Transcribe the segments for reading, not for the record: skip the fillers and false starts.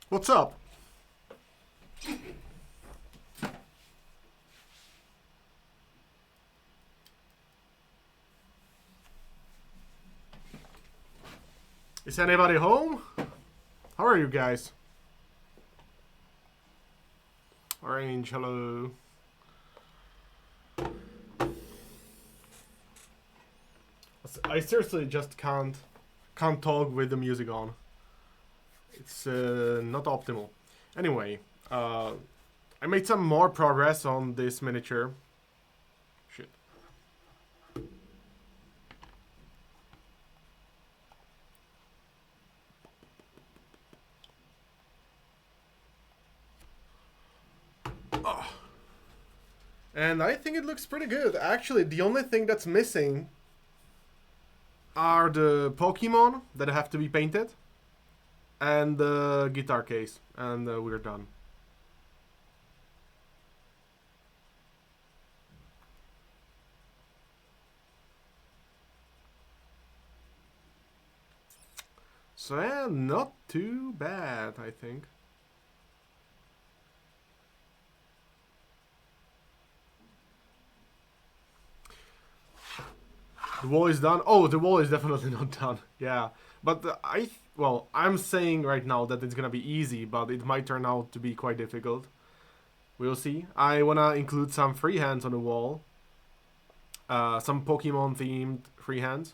What's up? Is anybody home? How are you guys? Orange, hello. I seriously just can't talk with the music on. It's not optimal. Anyway, I made some more progress on this miniature. Shit. Oh. And I think it looks pretty good. Actually, the only thing that's missing are the Pokemon that have to be painted and the guitar case, and we're done. So yeah, not too bad, I think. The wall is done. Oh, the wall is definitely not done. Yeah, but I'm saying right now that it's gonna be easy, but it might turn out to be quite difficult. We'll see. I wanna include some freehands on the wall, some Pokemon themed freehands,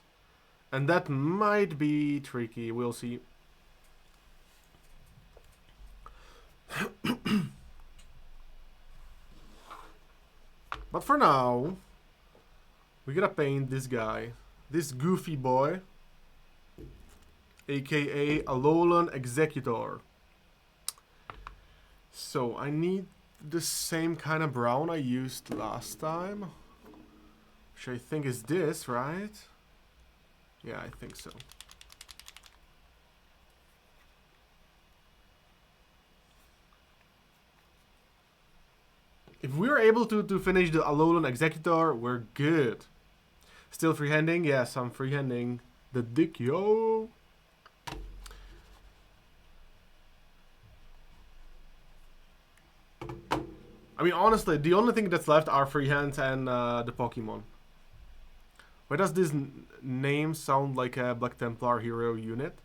and that might be tricky. We'll see. But for now, we gotta paint this guy, this goofy boy, aka Alolan Executor. So I need the same kind of brown I used last time, which I think is this, right? Yeah, I think so. If we're able to finish the Alolan Executor, we're good. Still freehanding? Yes, I'm freehanding the dick, yo. I mean, honestly, the only thing that's left are freehands and the Pokemon. Why does this name sound like a Black Templar hero unit?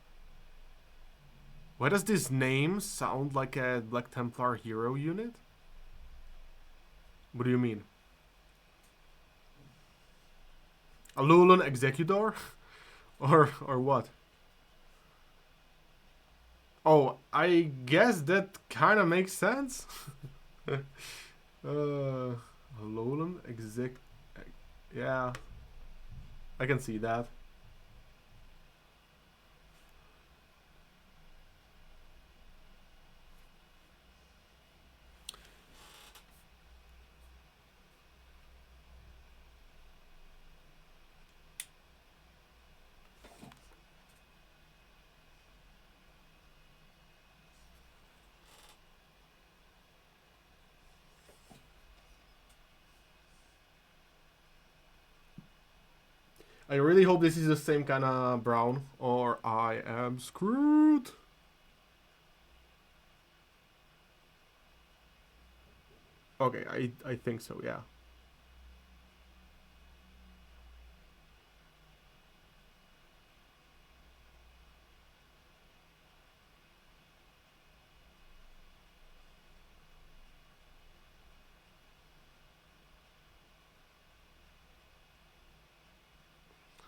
Why does this name sound like a Black Templar hero unit? What do you mean? Alolan Executor? or what? Oh, I guess that kind of makes sense. Alolan Exec... Yeah, I can see that. I really hope this is the same kind of brown, or I am screwed. Okay, I think so, yeah.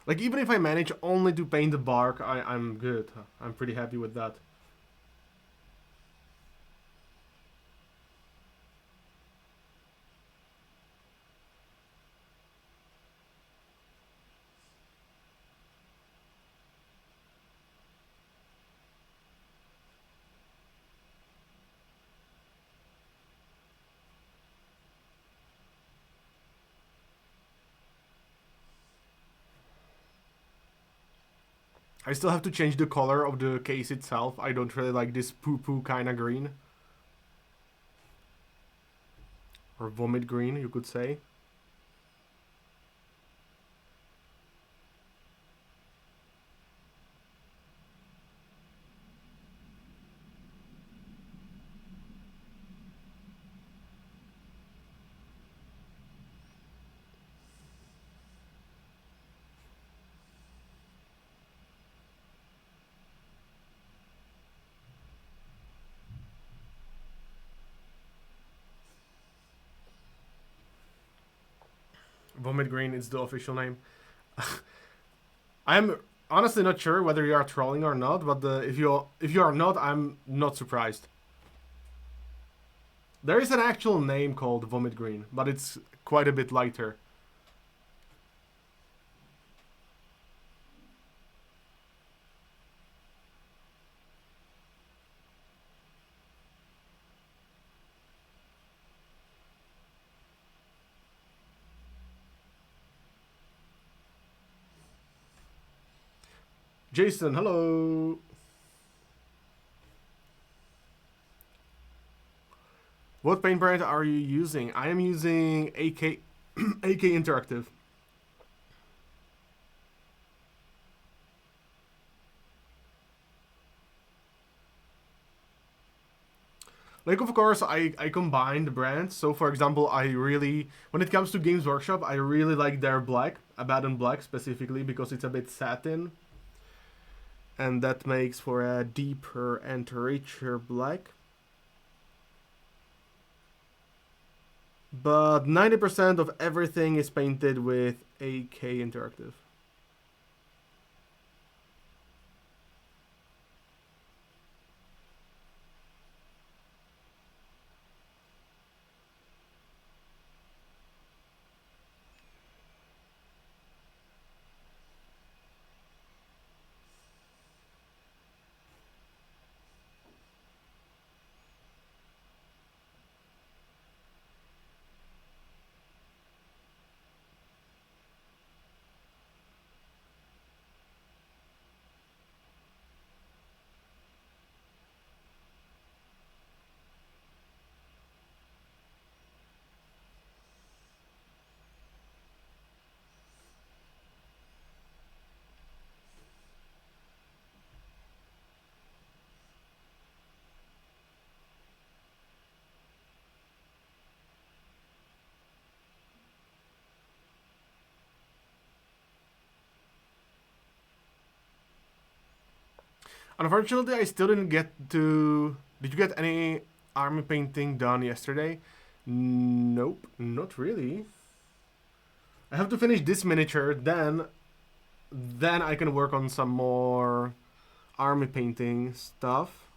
Like, even if I manage only to paint the bark, I'm good. I'm pretty happy with that. I still have to change the color of the case itself. I don't really like this poo-poo kind of green. Or vomit green, you could say. Vomit Green is the official name. I'm honestly not sure whether you are trolling or not, but if you are not, I'm not surprised. There is an actual name called Vomit Green, but it's quite a bit lighter. Jason, hello. What paint brand are you using? I am using AK AK Interactive. Like, of course, I combine the brands. So, for example, when it comes to Games Workshop, I really like their black, Abaddon Black specifically, because it's a bit satin. And that makes for a deeper and richer black. But 90% of everything is painted with AK Interactive. Unfortunately, I still didn't get to. Did you get any army painting done yesterday? Nope, not really. I have to finish this miniature, then I can work on some more army painting stuff.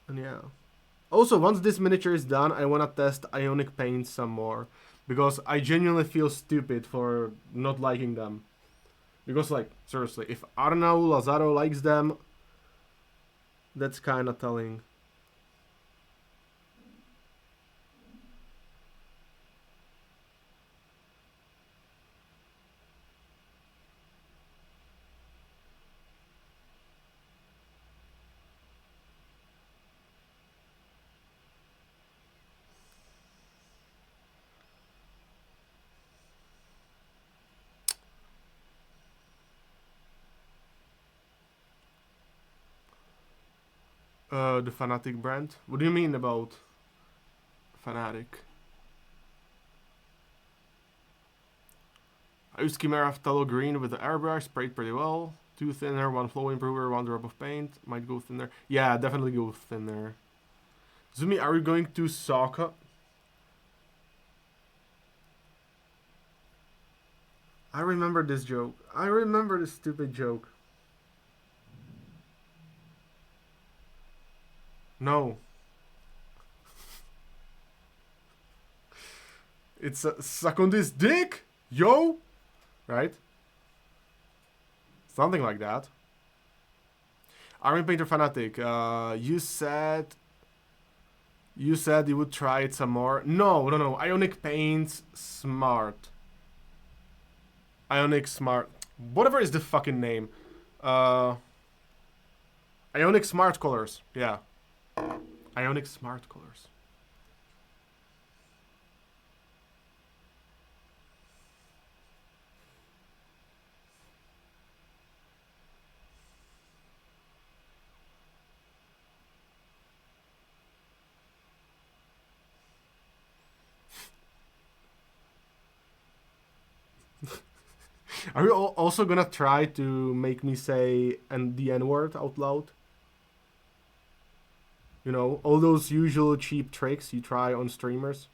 And yeah. Also, once this miniature is done, I wanna test Ionic paints some more, because I genuinely feel stupid for not liking them. Because, like, seriously, if Arnau Lazaro likes them, that's kind of telling. The Fanatic brand? What do you mean about Fanatic? I used Chimera Phthalo Green with the airbrush, sprayed pretty well. 2 thinner, 1 flow improver, 1 drop of paint. Might go thinner. Yeah, definitely go thinner. Zumi, are we going to Sokka? I remember this joke. I remember this stupid joke. No. It's a suck on this dick, yo! Right? Something like that. Army Painter Fanatic, you said you would try it some more. No. Ionic Paints Smart. Ionic Smart. Whatever is the fucking name. Ionic Smart Colors. Yeah. Ionic Smart Colors. Are you also gonna try to make me say the N word out loud? You know, all those usual cheap tricks you try on streamers?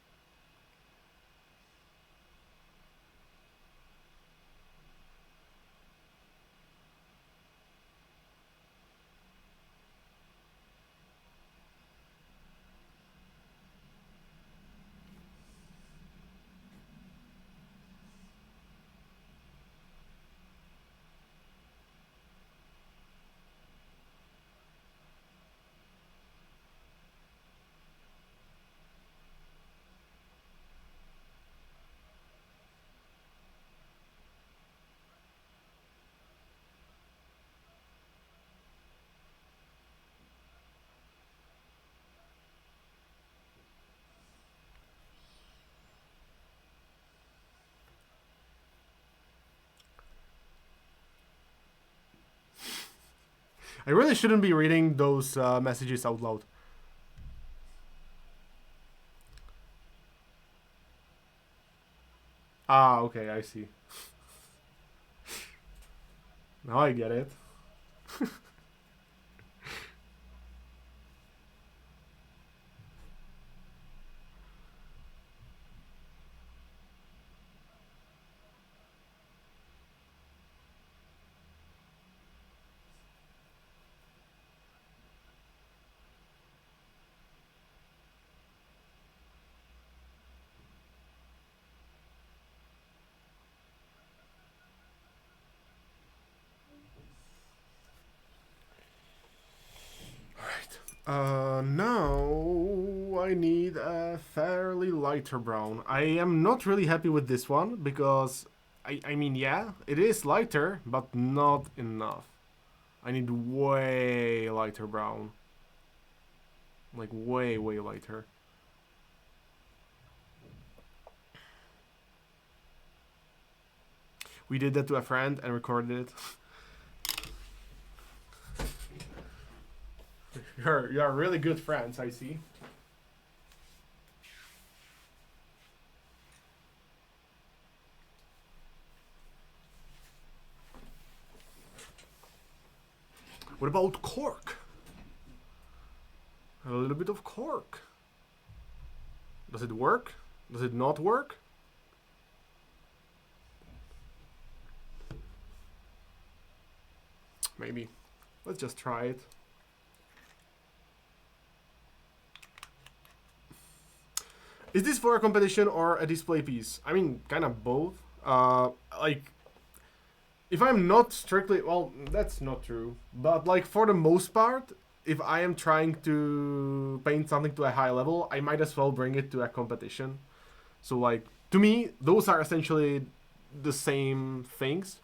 I really shouldn't be reading those messages out loud. Ah, okay, I see. Now I get it. Now I need a fairly lighter brown. I am not really happy with this one because I mean, yeah, it is lighter, but not enough. I need way lighter brown. Like way, way lighter. We did that to a friend and recorded it. You're really good friends, I see. What about cork? A little bit of cork. Does it work? Does it not work? Maybe. Let's just try it. Is this for a competition or a display piece? I mean, kind of both. Like, if I'm not strictly, well, that's not true. But like for the most part, if I am trying to paint something to a high level, I might as well bring it to a competition. So like to me, those are essentially the same things.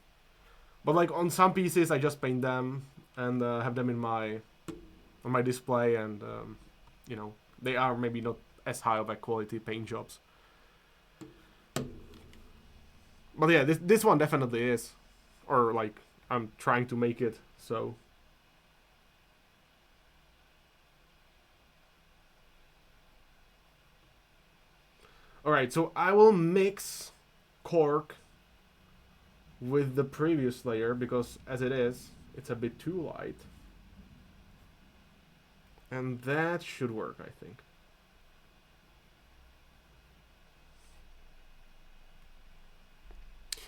But like on some pieces, I just paint them and have them in my on my display, and you know, they are maybe not as high of a quality paint jobs. But yeah, this one definitely is, or like I'm trying to make it so. All right, so I will mix cork with the previous layer because as it is, it's a bit too light. And that should work, I think.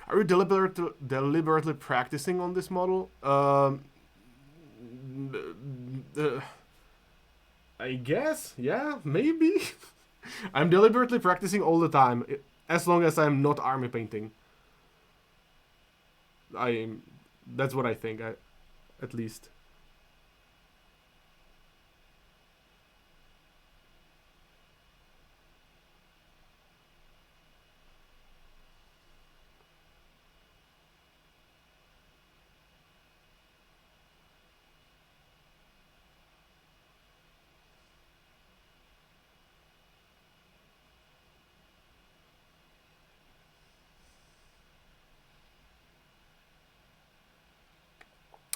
Are you deliberately practicing on this model? I guess, yeah, maybe. I'm deliberately practicing all the time, as long as I'm not army painting. I, that's what I think, at least.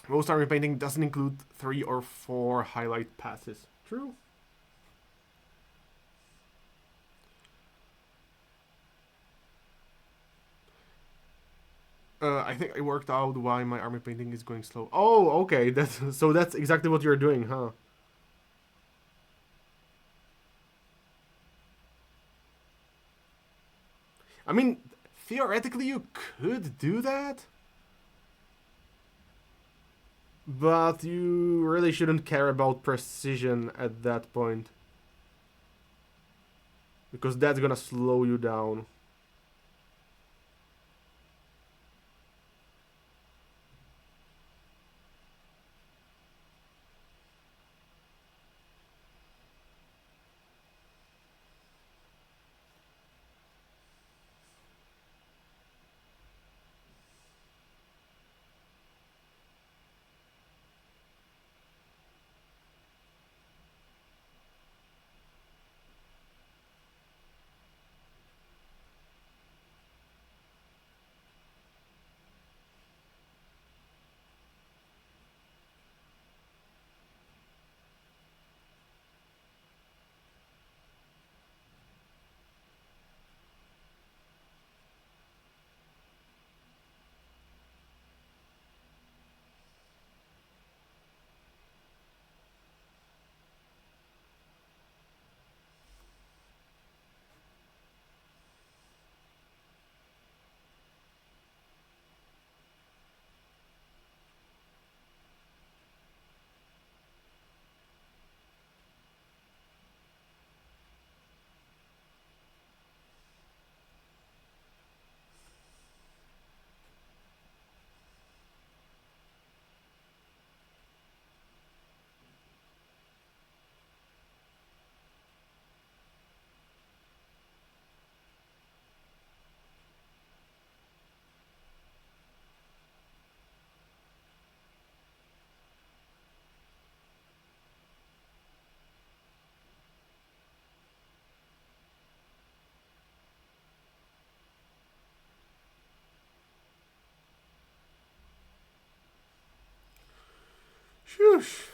Most army painting doesn't include 3 or 4 highlight passes. True. I think I worked out why my army painting is going slow. Oh, okay. That's exactly what you're doing, huh? I mean, theoretically you could do that, but you really shouldn't care about precision at that point, because that's gonna slow you down. Shush.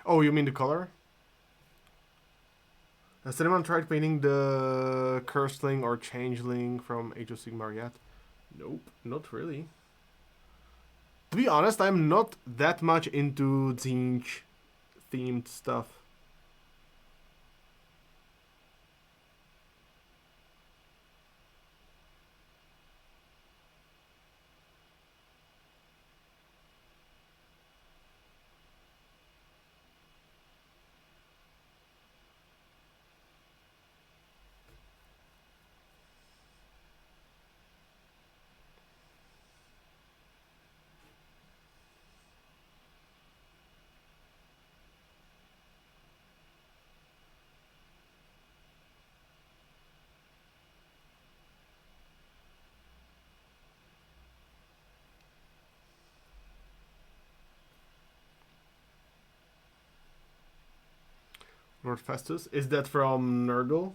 Oh, you mean the color? Has anyone tried painting the Curseling or Changeling from Age of Sigmar yet? Nope, not really. To be honest, I'm not that much into Zinch themed stuff. Lord Festus. Is that from Nurgle?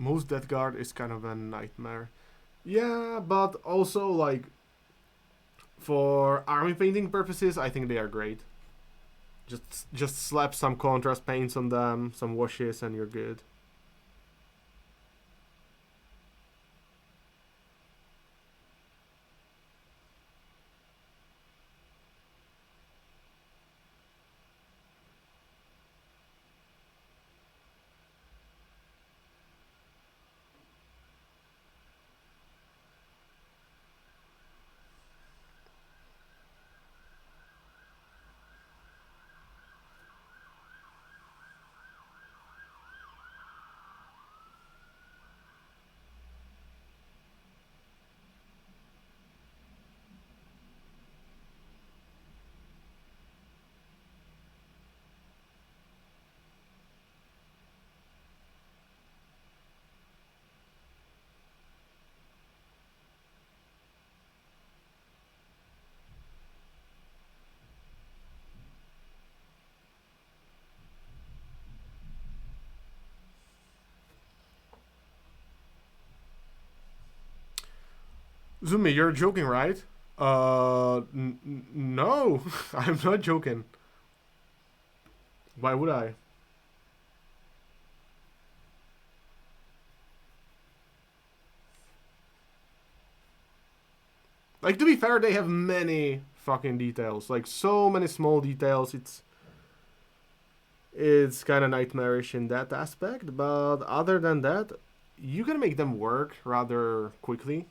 Most Death Guard is kind of a nightmare. Yeah, but also like for army painting purposes, I think they are great. Just slap some contrast paints on them, some washes, and you're good. Zumi, you're joking, right? No, I'm not joking. Why would I? Like, to be fair, they have many fucking details. Like, so many small details. It's kind of nightmarish in that aspect. But other than that, you can make them work rather quickly.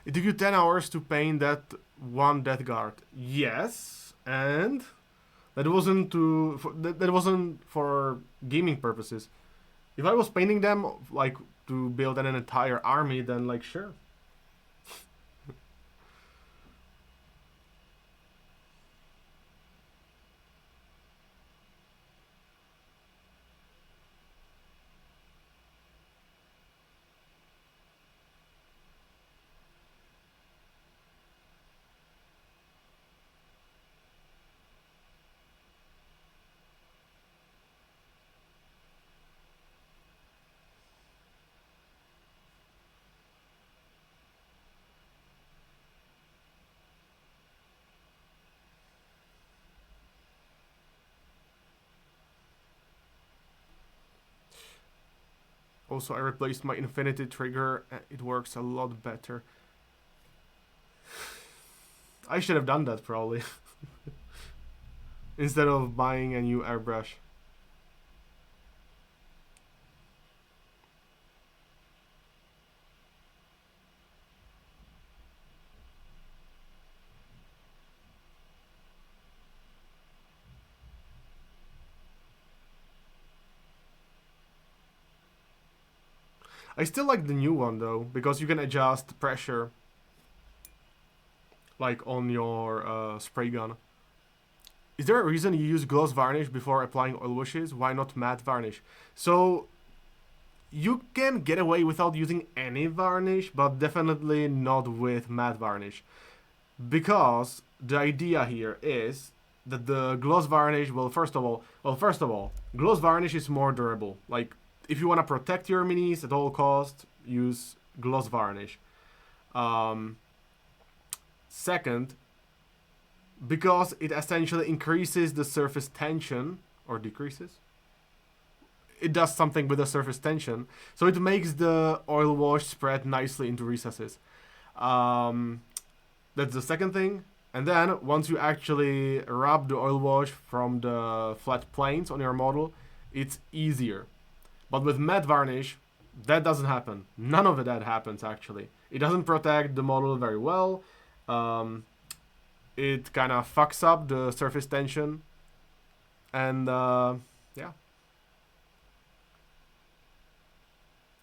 It took you 10 hours to paint that one Death Guard. Yes, and that wasn't for gaming purposes. If I was painting them like to build an entire army, then like sure. Also, I replaced my infinity trigger. It works a lot better. I should have done that probably. Instead of buying a new airbrush. I still like the new one though, because you can adjust pressure like on your spray gun. Is there a reason you use gloss varnish before applying oil washes? Why not matte varnish? So you can get away without using any varnish, but definitely not with matte varnish. Because the idea here is that the gloss varnish, well, first of all, gloss varnish is more durable. Like, if you want to protect your minis at all costs, use gloss varnish. Um, Second, because it essentially increases the surface tension or decreases. It does something with the surface tension, so it makes the oil wash spread nicely into recesses. Um, that's the second thing. And then once you actually rub the oil wash from the flat planes on your model, it's easier. But with matte varnish, that doesn't happen. None of that happens actually. It doesn't protect the model very well. Um, it kind of fucks up the surface tension, and yeah.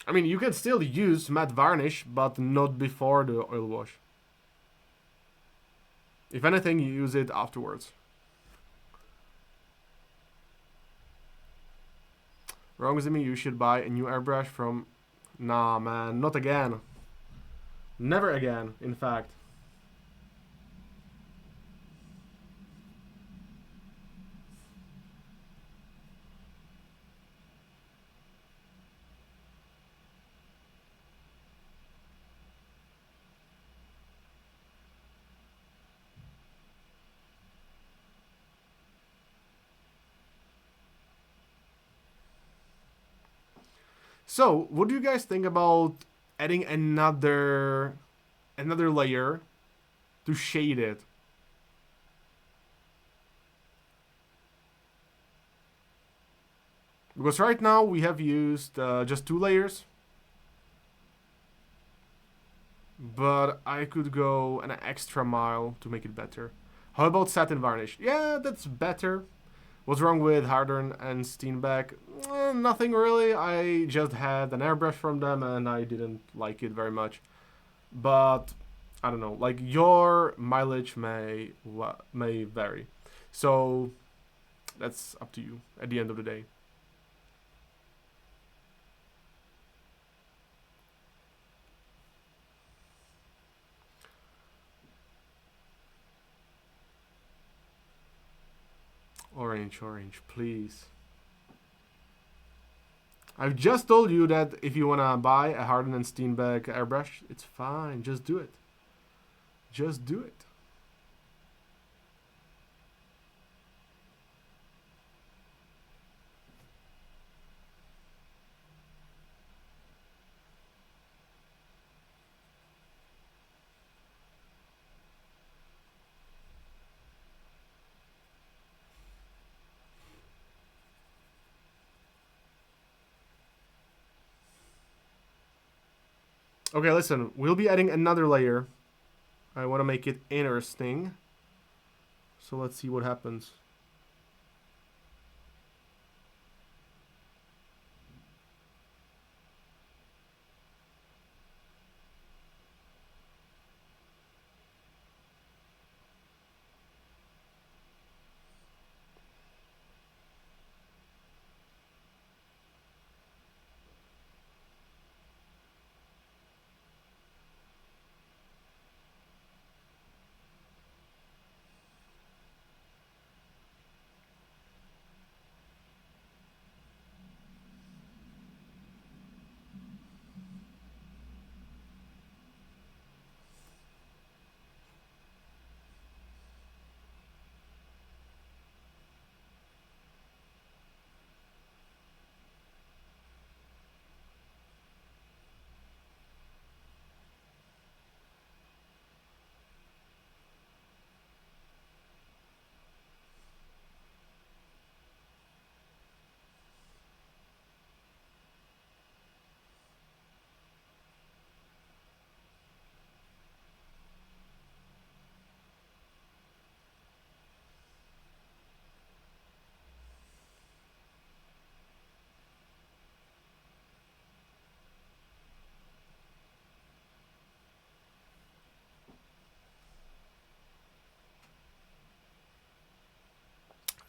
I mean, you can still use matte varnish, but not before the oil wash. If anything, you use it afterwards. Wrong Zimmy, you should buy a new airbrush from... Nah, man, not again. Never again, in fact. So, what do you guys think about adding another layer to shade it? Because right now we have used just 2 layers, but I could go an extra mile to make it better. How about satin varnish? Yeah, that's better. What's wrong with Harden and Steenbeck? Nothing really. I just had an airbrush from them and I didn't like it very much. But I don't know. Like, your mileage may vary, so that's up to you at the end of the day. Orange, orange, please. I've just told you that if you wanna buy a Harden and Steenbeck airbrush, it's fine. Just do it. Just do it. Okay, listen. We'll be adding another layer. I want to make it interesting. So let's see what happens.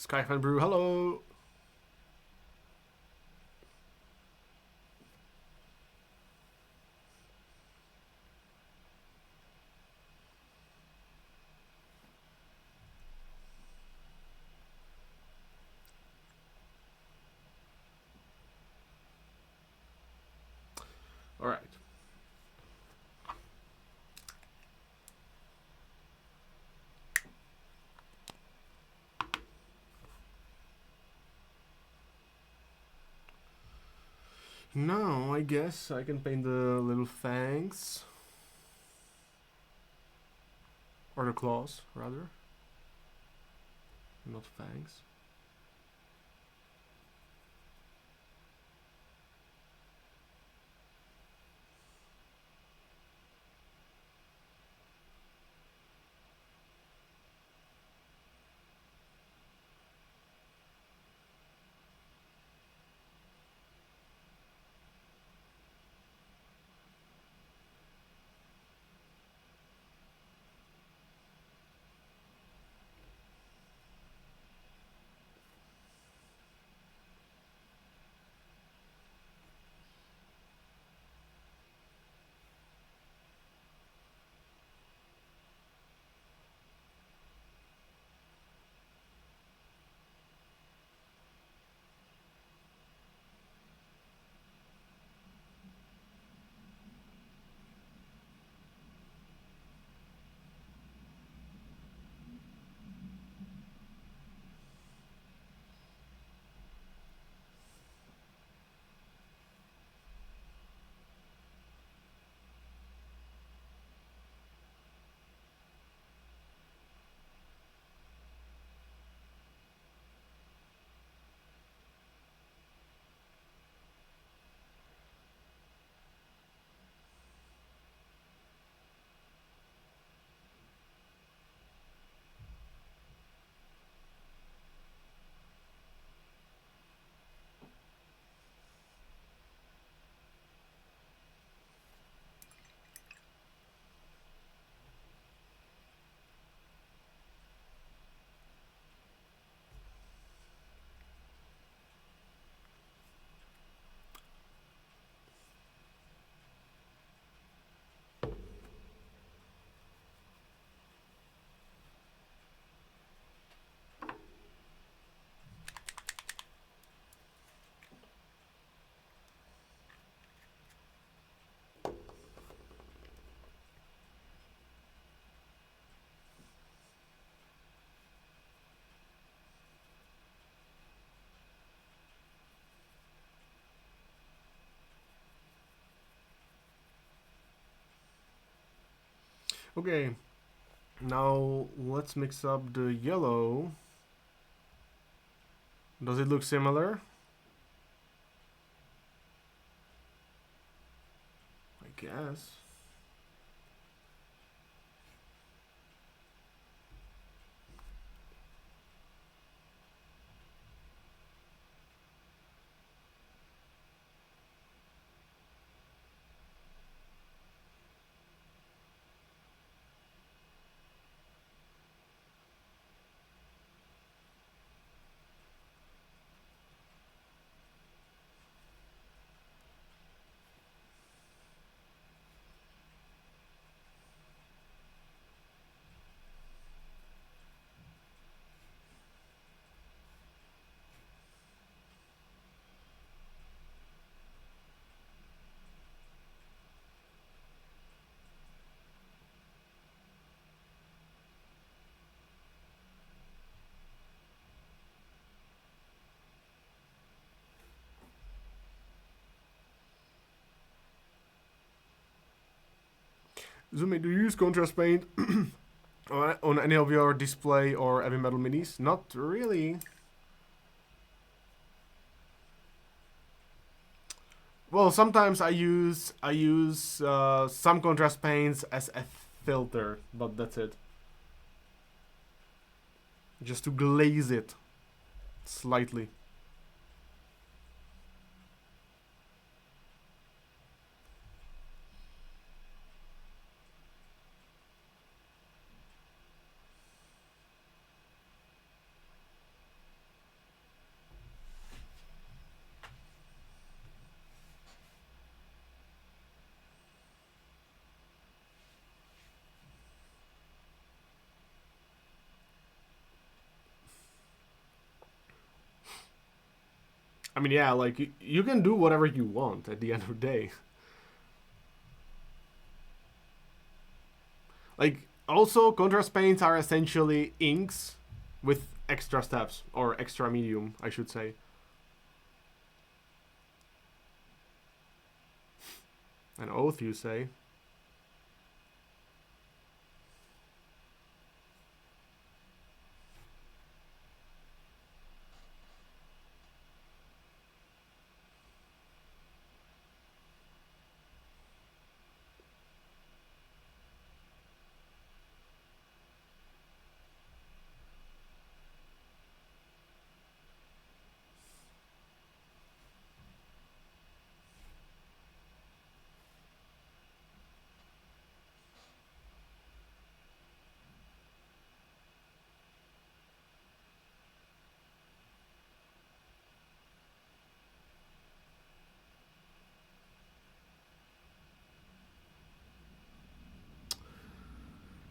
Skyfan Brew, hello. All right. Now I guess I can paint the little fangs. Or the claws, rather. Not fangs. Okay, now let's mix up the yellow. Does it look similar? I guess. Zumi, do you use contrast paint on any of your display or heavy metal minis? Not really. Well, sometimes I use some contrast paints as a filter, but that's it. Just to glaze it slightly. I mean, yeah, like you can do whatever you want at the end of the day. Like also contrast paints are essentially inks with extra steps or extra medium, I should say. An oath, you say?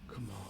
Come on.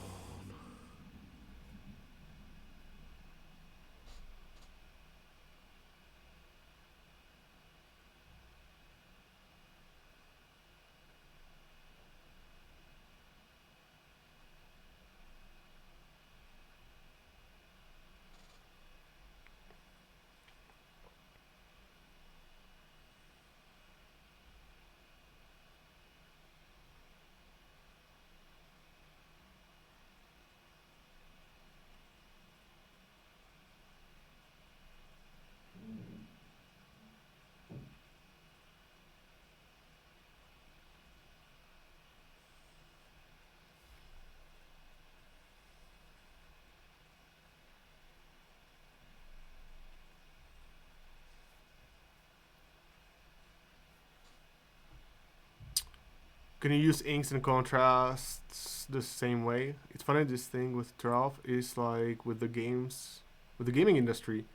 Can you use inks and contrasts the same way? It's funny this thing with Draw is like with the games, with the gaming industry.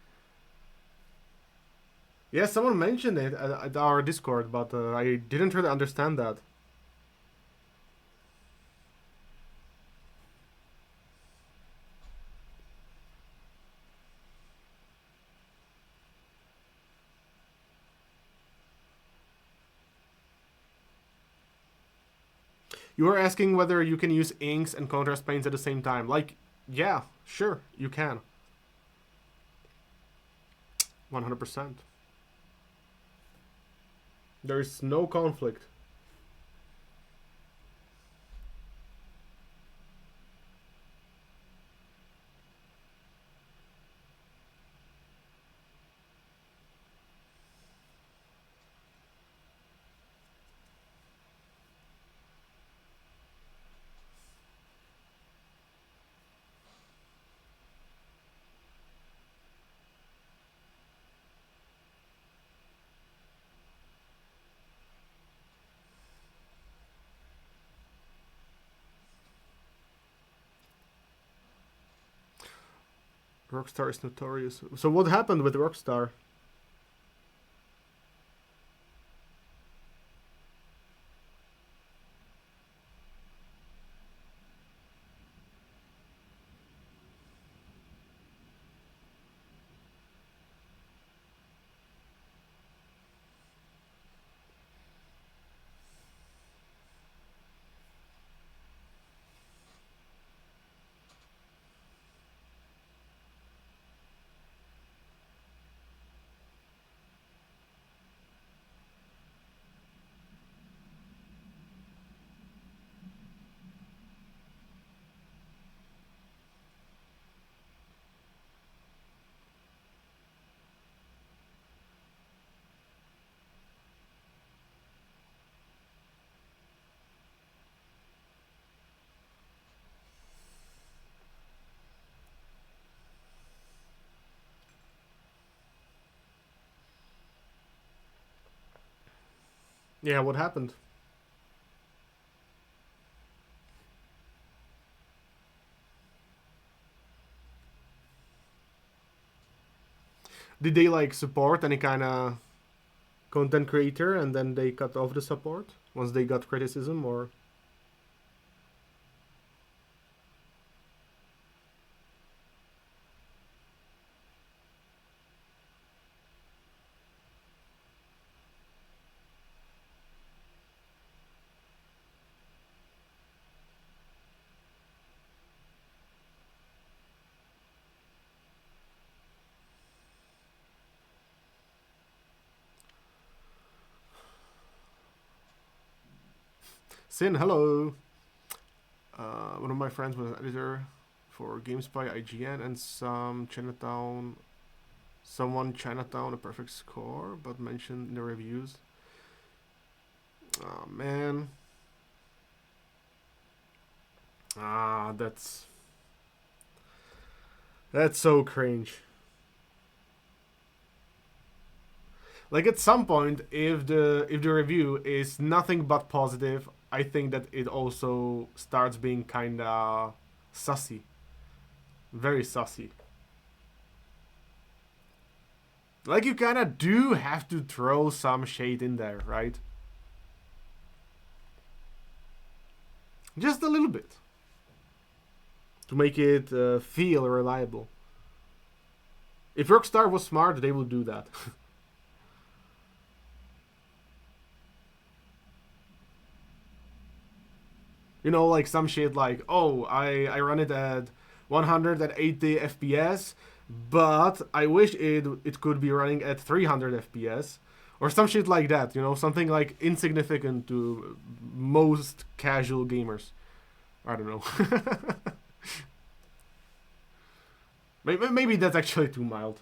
Yeah, someone mentioned it at our Discord, but I didn't really understand that. You were asking whether you can use inks and contrast paints at the same time. Like, yeah, sure, you can. 100%. There is no conflict. Rockstar is notorious. So what happened with Rockstar? Yeah, what happened? Did they like support any kind of content creator and then they cut off the support once they got criticism or? Sin, hello. One of my friends was an editor for GameSpy, IGN, and someone Chinatown a perfect score, but mentioned in the reviews. Oh man. That's so cringe. Like at some point, if the review is nothing but positive, I think that it also starts being kinda sussy, very sussy. Like you kinda do have to throw some shade in there, right? Just a little bit to make it feel reliable. If Rockstar was smart, they would do that. You know, like some shit like, oh, I run it at 180 FPS, but I wish it could be running at 300 FPS. Or some shit like that, you know, something like insignificant to most casual gamers. I don't know. Maybe that's actually too mild.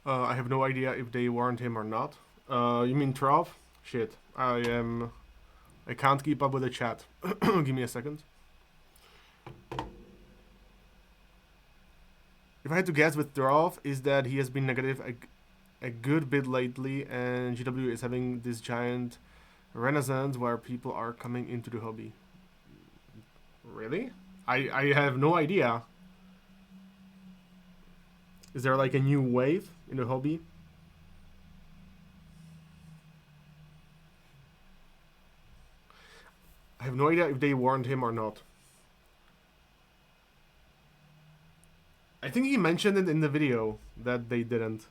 I have no idea if they warned him or not. You mean Trav? Shit. I can't keep up with the chat. Give me a second. If I had to guess with Trav, is that he has been negative a good bit lately, and GW is having this giant renaissance where people are coming into the hobby. Really? I have no idea. Is there like a new wave in the hobby? I have no idea if they warned him or not. I think he mentioned it in the video that they didn't.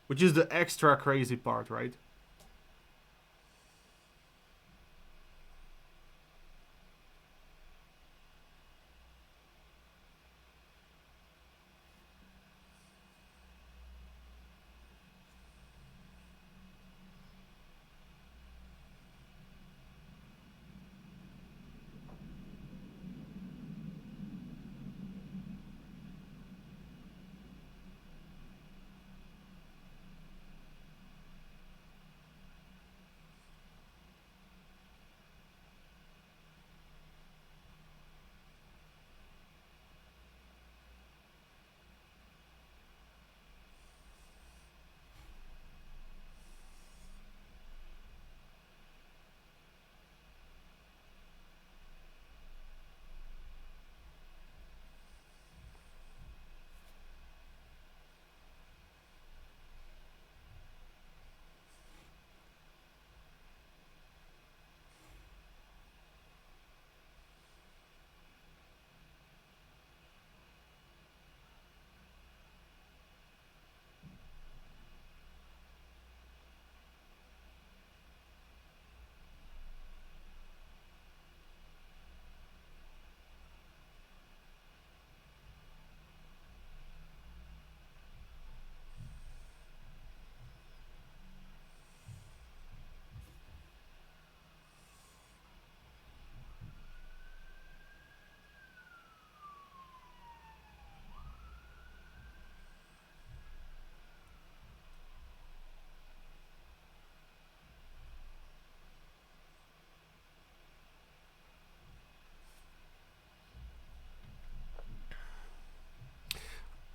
Which is the extra crazy part, right?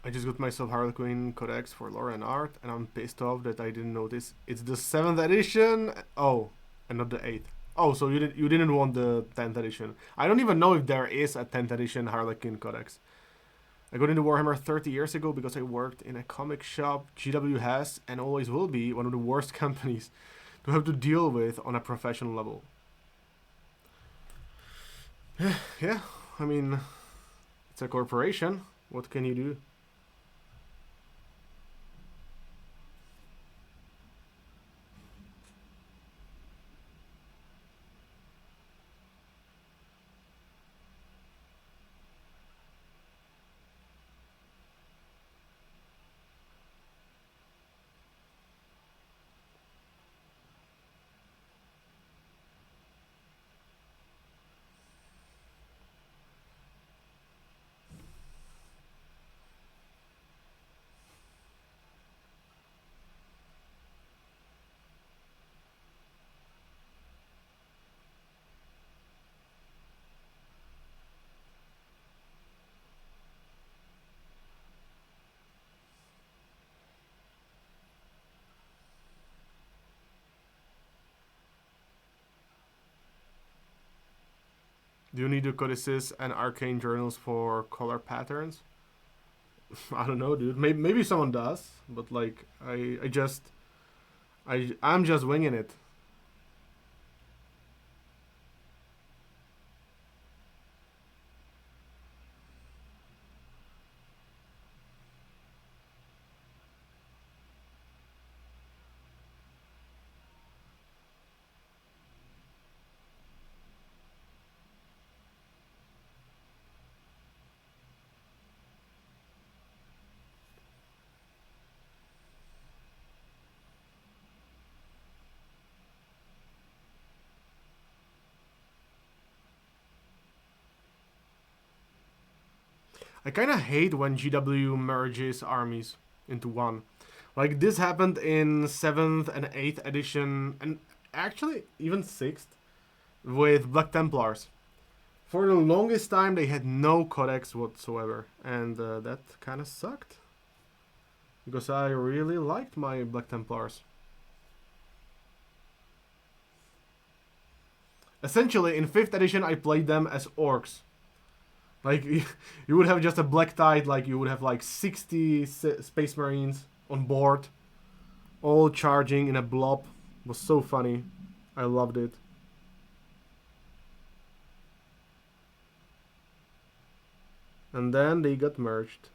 I just got myself Harlequin Codex for lore and art, and I'm pissed off that I didn't notice. It's the 7th edition. Oh, and not the 8th. Oh, so you didn't want the 10th edition. I don't even know if there is a 10th edition Harlequin Codex. I got into Warhammer 30 years ago because I worked in a comic shop. GW has and always will be one of the worst companies to have to deal with on a professional level. Yeah, I mean, it's a corporation. What can you do? Do you need the codices and arcane journals for color patterns? I don't know, dude. Maybe someone does, but like I'm just winging it. I kind of hate when GW merges armies into one. Like this happened in 7th and 8th edition, and actually even 6th with Black Templars. For the longest time, they had no codex whatsoever, and that kind of sucked. Because I really liked my Black Templars. Essentially, in 5th edition, I played them as orcs. Like, you would have just a Black Tide, like, you would have like 60 Space Marines on board, all charging in a blob. It was so funny. I loved it. And then they got merged.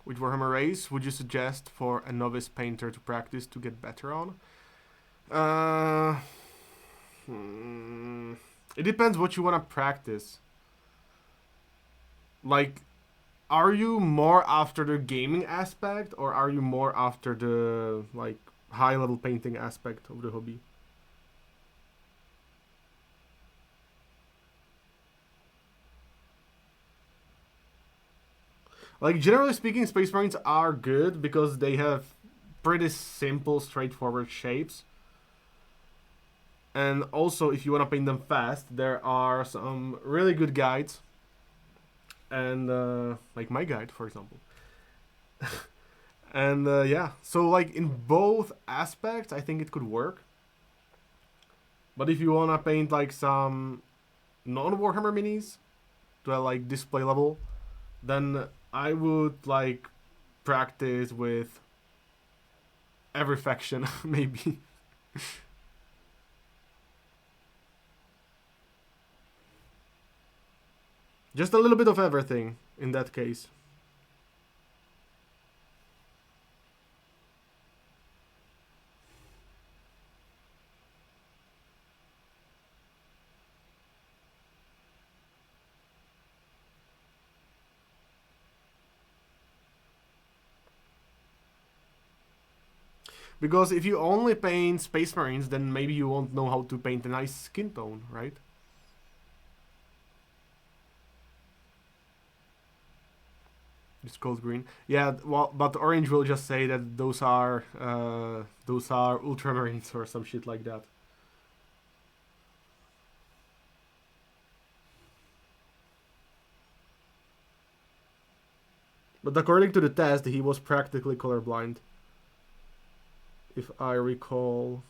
Which Warhammer race would you suggest for a novice painter to practice to get better on? Uh, it depends what you want to practice. Like, are you more after the gaming aspect, or are you more after the like high level painting aspect of the hobby? Like generally speaking, Space Marines are good because they have pretty simple, straightforward shapes. And also, if you want to paint them fast, there are some really good guides, and like my guide, for example. And yeah, so like in both aspects, I think it could work. But if you wanna paint like some non Warhammer minis to a like display level, then I would like practice with every faction, maybe. Just a little bit of everything in that case. Because if you only paint Space Marines, then maybe you won't know how to paint a nice skin tone, right? It's called green. Yeah, well, but orange will just say that those are ultramarines or some shit like that. But according to the test, he was practically colorblind, if I recall.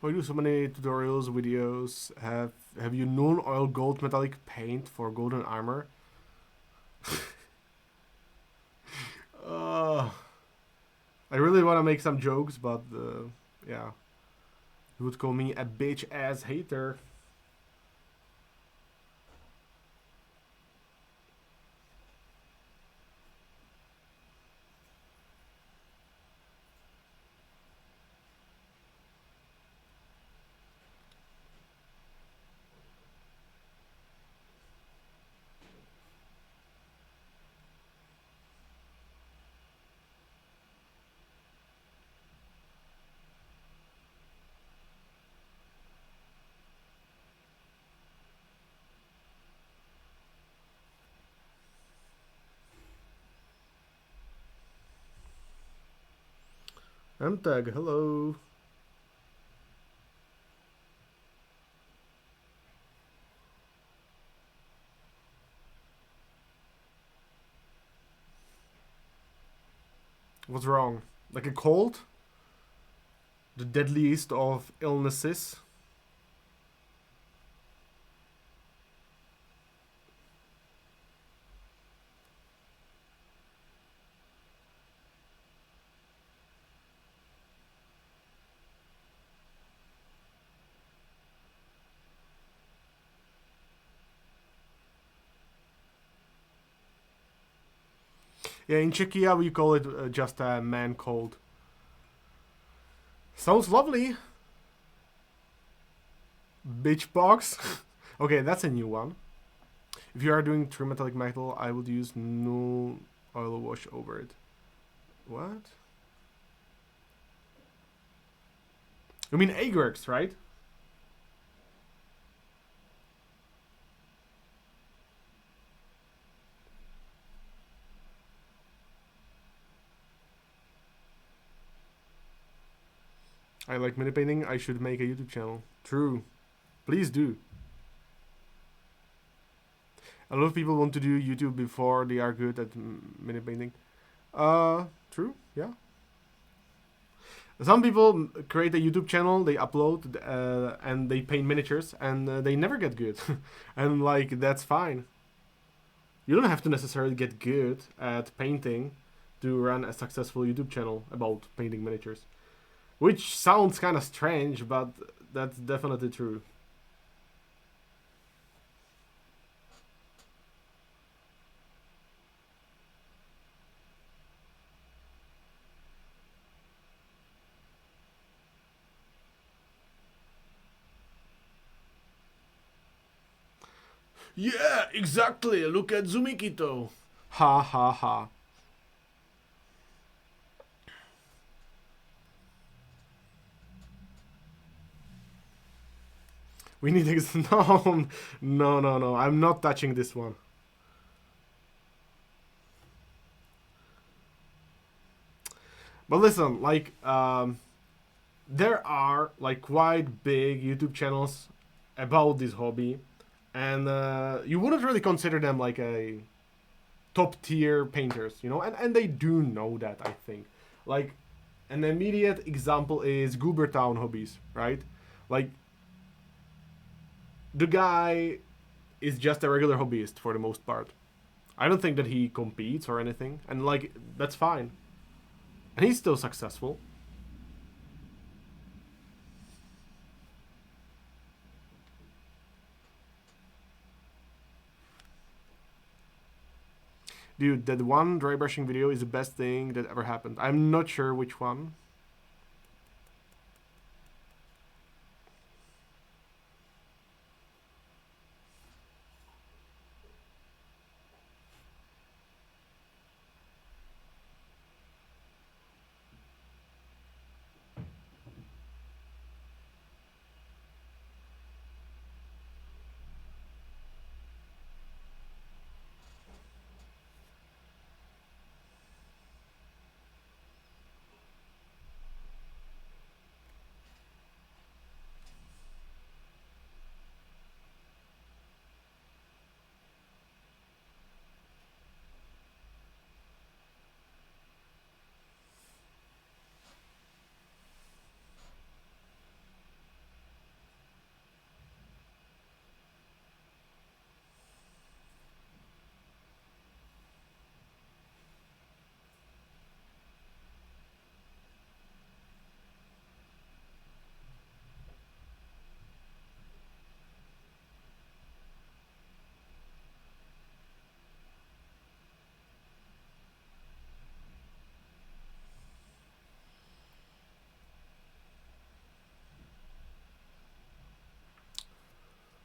I do so many tutorials, videos. Have you known oil gold metallic paint for golden armor? uh, I really want to make some jokes, but yeah, you would call me a bitch ass hater. MTag, hello. What's wrong? Like a cold? The deadliest of illnesses? Yeah, in Czechia we call it just a man cold. Sounds lovely. Bitch box. Okay, that's a new one. If you are doing true metallic metal, I would use no oil wash over it. What? You mean Agrax, right? I like mini painting. I should make a YouTube channel. True. Please do. A lot of people want to do YouTube before they are good at mini painting. True. Yeah. Some people create a YouTube channel, they upload, and they paint miniatures, and they never get good, and like that's fine. You don't have to necessarily get good at painting to run a successful YouTube channel about painting miniatures. Which sounds kind of strange, but that's definitely true. Yeah, exactly. Look at Zumikito. Ha ha ha. We need no, no, no, no. I'm not touching this one. But listen, like, there are like quite big YouTube channels about this hobby, and you wouldn't really consider them like a top tier painters, you know, and they do know that. I think, like, an immediate example is Goobertown Hobbies, right? Like, the guy is just a regular hobbyist for the most part. I don't think that he competes or anything, and like that's fine. And he's still successful. Dude, that one dry brushing video is the best thing that ever happened. I'm not sure which one.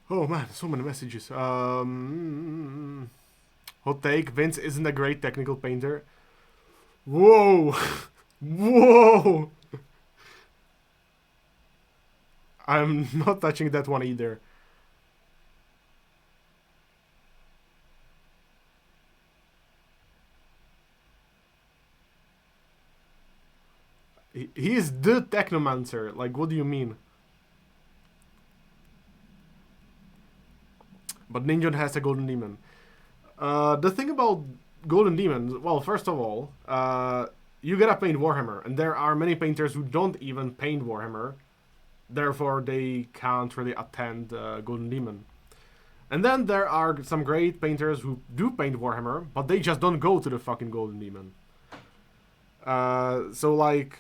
Oh man, so many messages. Hot take: Vince isn't a great technical painter. Whoa, whoa! I'm not touching that one either. He is the technomancer. Like, what do you mean? But Ninja has a golden demon. The thing about golden demons, well, first of all, you gotta paint Warhammer, and there are many painters who don't even paint Warhammer, therefore they can't really attend Golden Demon. And then there are some great painters who do paint Warhammer, but they just don't go to the fucking Golden Demon. So like,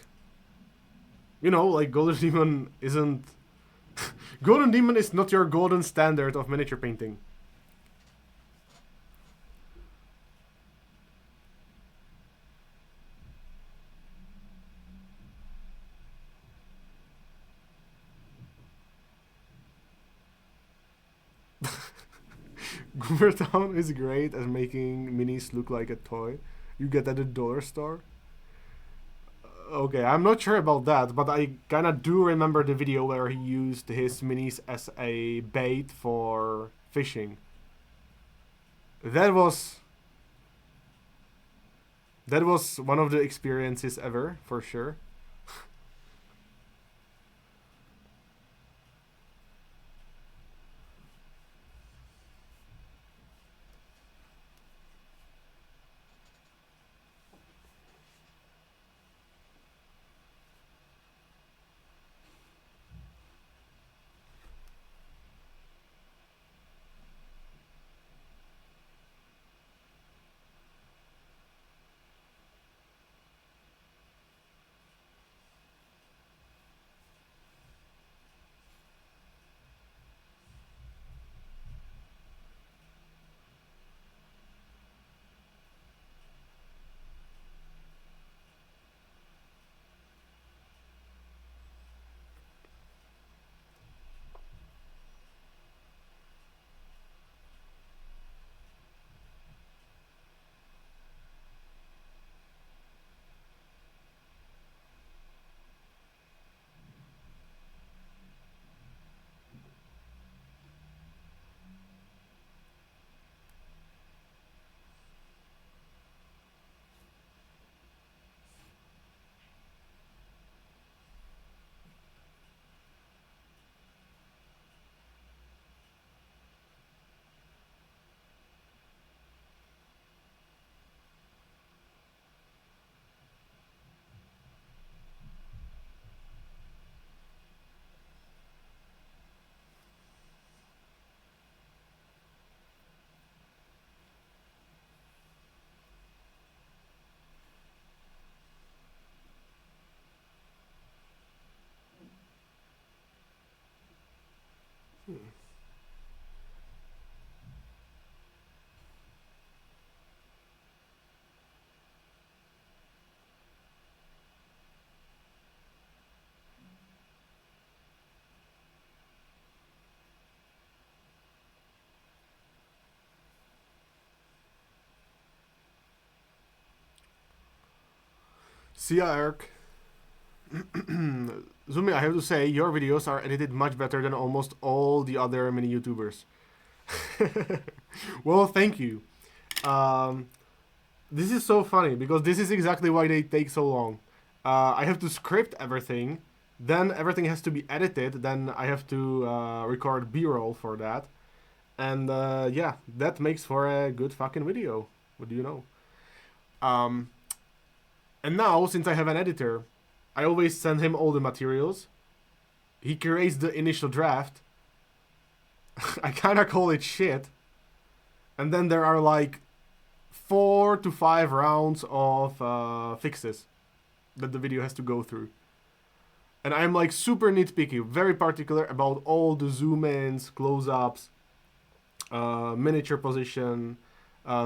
you know, like Golden Demon isn't. Golden Demon is not your golden standard of miniature painting. Goobertown is great at making minis look like a toy. You get at a dollar store. Okay, I'm not sure about that, but I kinda do remember the video where he used his minis as a bait for fishing. That was that was one of the experiences ever, for sure. See ya, Eric. Zumi, I have to say, your videos are edited much better than almost all the other mini YouTubers. Well, thank you. Um, this is so funny because this is exactly why they take so long. I have to script everything, then everything has to be edited, then I have to record B-roll for that. And yeah, that makes for a good fucking video. What do you know? Um, and now, since I have an editor, I always send him all the materials. He creates the initial draft. I kinda call it shit. And then there are like 4 to 5 rounds of fixes that the video has to go through. And I'm like super nitpicky, very particular about all the zoom ins, close ups, miniature position,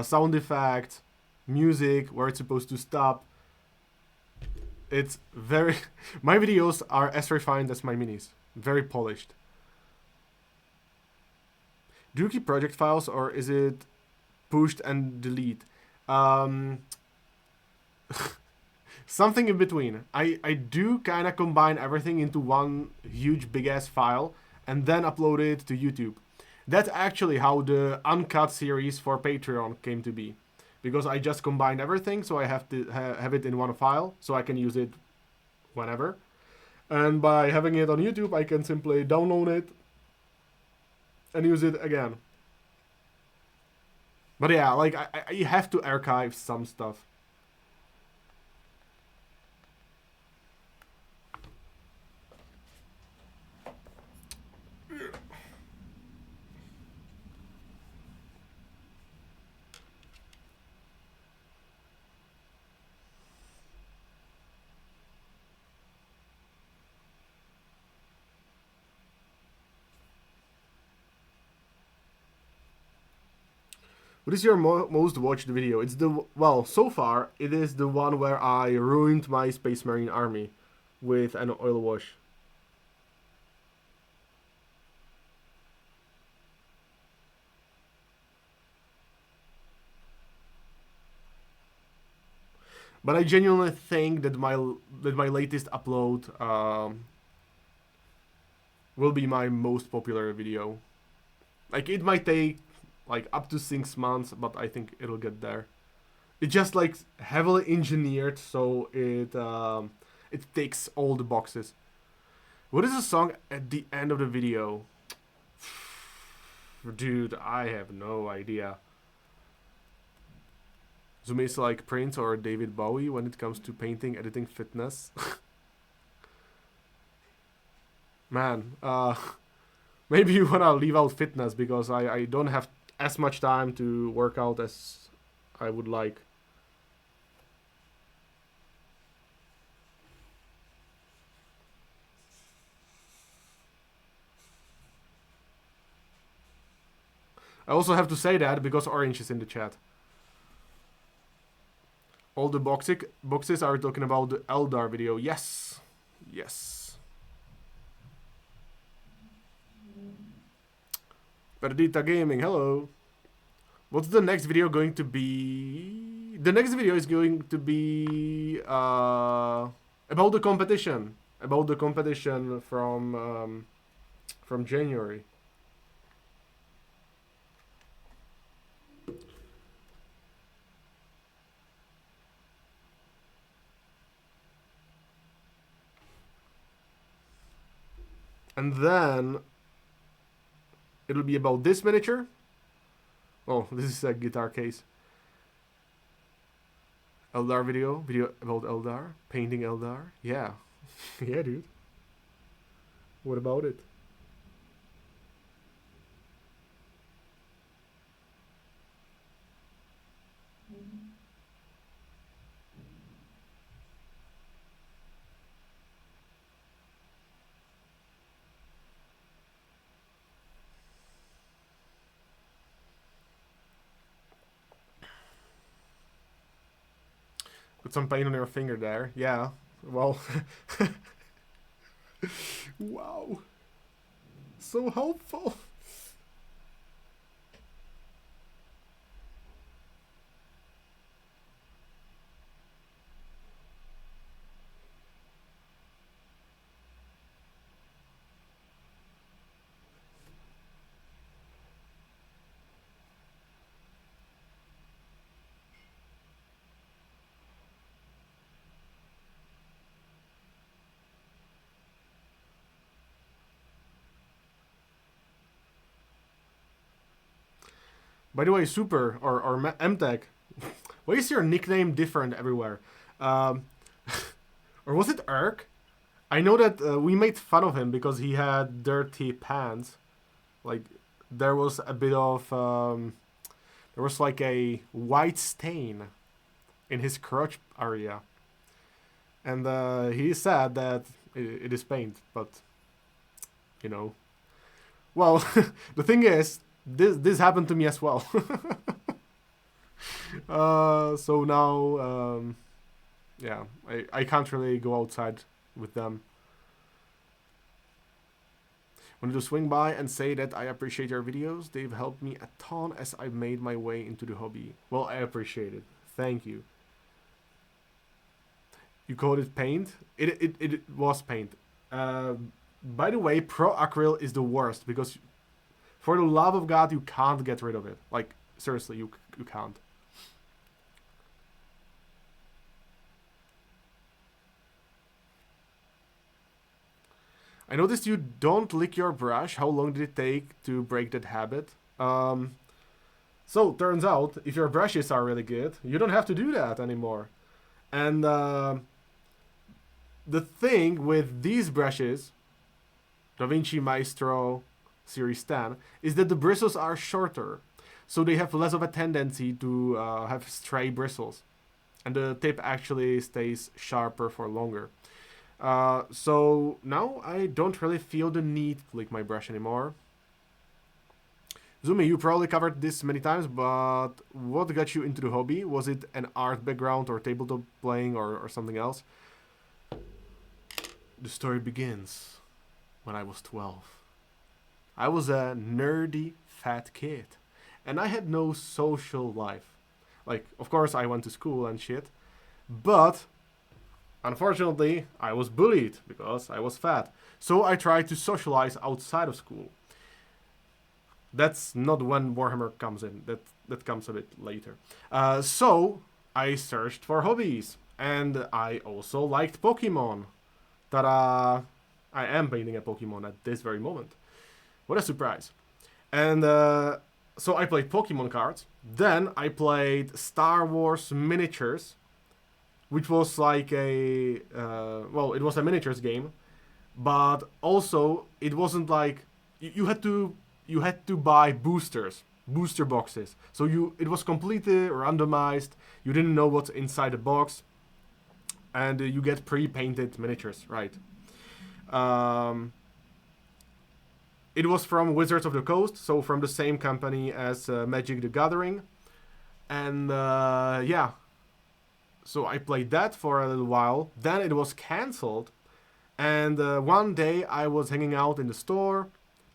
sound effect, music, where it's supposed to stop. It's very. My videos are as refined as my minis, very polished. Do you keep project files or is it pushed and delete? Something in between. I do kind of combine everything into one huge big ass file and then upload it to YouTube. That's actually how the uncut series for Patreon came to be. Because I just combined everything, so I have to have it in one file, so I can use it whenever. And by having it on YouTube, I can simply download it and use it again. But yeah, like I have to archive some stuff. What is your most watched video? It's the well, so far it is the one where I ruined my Space Marine army with an oil wash. But I genuinely think that my latest upload will be my most popular video. Like it might take like up to 6 months, but I think it'll get there. It's just like heavily engineered, so it ticks all the boxes. What is the song at the end of the video? Dude, I have no idea. Zumi is like Prince or David Bowie when it comes to painting, editing, fitness. Man, maybe you wanna leave out fitness because I don't have as much time to work out as I would like. I also have to say that because Orange is in the chat. All the boxes are talking about the Eldar video. Yes. Yes. Perdita Gaming, hello. What's the next video going to be? The next video is going to be about the competition. About the competition from January. And then it'll be about this miniature. Oh, this is a guitar case. Eldar video about Eldar, painting Eldar. Yeah. Yeah, dude. What about it? Put some paint on your finger there. Yeah. Well. Wow. So helpful. By the way, Super or MTech, why is your nickname different everywhere? Um, or was it Erk? I know that we made fun of him because he had dirty pants. Like there was a bit of there was like a white stain in his crotch area, and he said that it is paint, but you know, well, the thing is, this happened to me as well. So now, yeah, I can't really go outside with them. Wanted to swing by and say that I appreciate your videos. They've helped me a ton as I've made my way into the hobby. Well, I appreciate it. Thank you. You called it paint? It was paint. By the way, Pro Acryl is the worst because, for the love of God, you can't get rid of it. Like seriously, you can't. I noticed you don't lick your brush. How long did it take to break that habit? So turns out, if your brushes are really good, you don't have to do that anymore. And the thing with these brushes, DaVinci Maestro Series 10, is that the bristles are shorter. So they have less of a tendency to have stray bristles. And the tip actually stays sharper for longer. So now I don't really feel the need to lick my brush anymore. Zumi, you probably covered this many times, but what got you into the hobby? Was it an art background or tabletop playing or something else? The story begins when I was 12. I was a nerdy fat kid, and I had no social life. Like, of course, I went to school and shit, but unfortunately, I was bullied because I was fat. So I tried to socialize outside of school. That's not when Warhammer comes in. That comes a bit later. So I searched for hobbies, and I also liked Pokemon. Ta-da! I am painting a Pokemon at this very moment. What a surprise! And so I played Pokemon cards. Then I played Star Wars miniatures, which was like a well, it was a miniatures game, but also it wasn't like you had to buy booster boxes. So it was completely randomized. You didn't know what's inside the box, and you get pre-painted miniatures, right? Um, it was from Wizards of the Coast, so from the same company as Magic the Gathering, and yeah. So I played that for a little while. Then it was cancelled, and one day I was hanging out in the store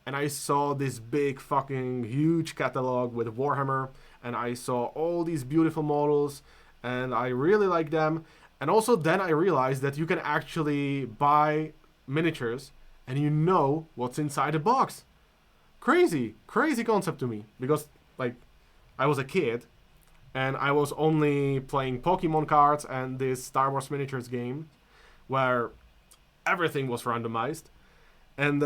and I saw this big fucking huge catalog with Warhammer, and I saw all these beautiful models, and I really like them. And also then I realized that you can actually buy miniatures and you know what's inside the box. Crazy concept to me because like I was a kid and I was only playing Pokemon cards and this Star Wars miniatures game where everything was randomized, and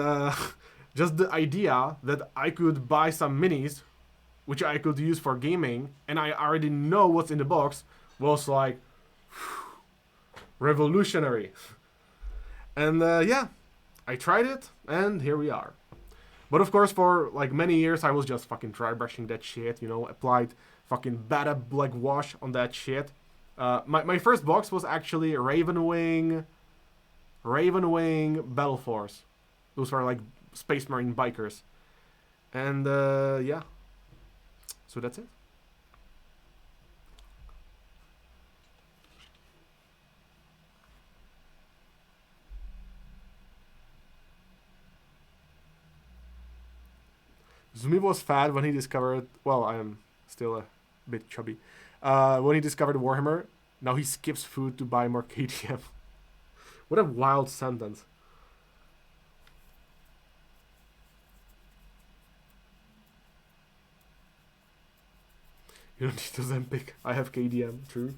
just the idea that I could buy some minis, which I could use for gaming, and I already know what's in the box, was like revolutionary. And yeah, I tried it, and here we are. But of course, for like many years, I was just fucking dry brushing that shit, applied fucking bada black wash on that shit. My first box was actually Ravenwing Battle Force. Those were like Space Marine bikers. And yeah, so that's it. Zumi was fat when he discovered. Well, I am still a bit chubby. When he discovered Warhammer, now he skips food to buy more KTM. What a wild sentence. You don't need Ozempic. I have KDM, true.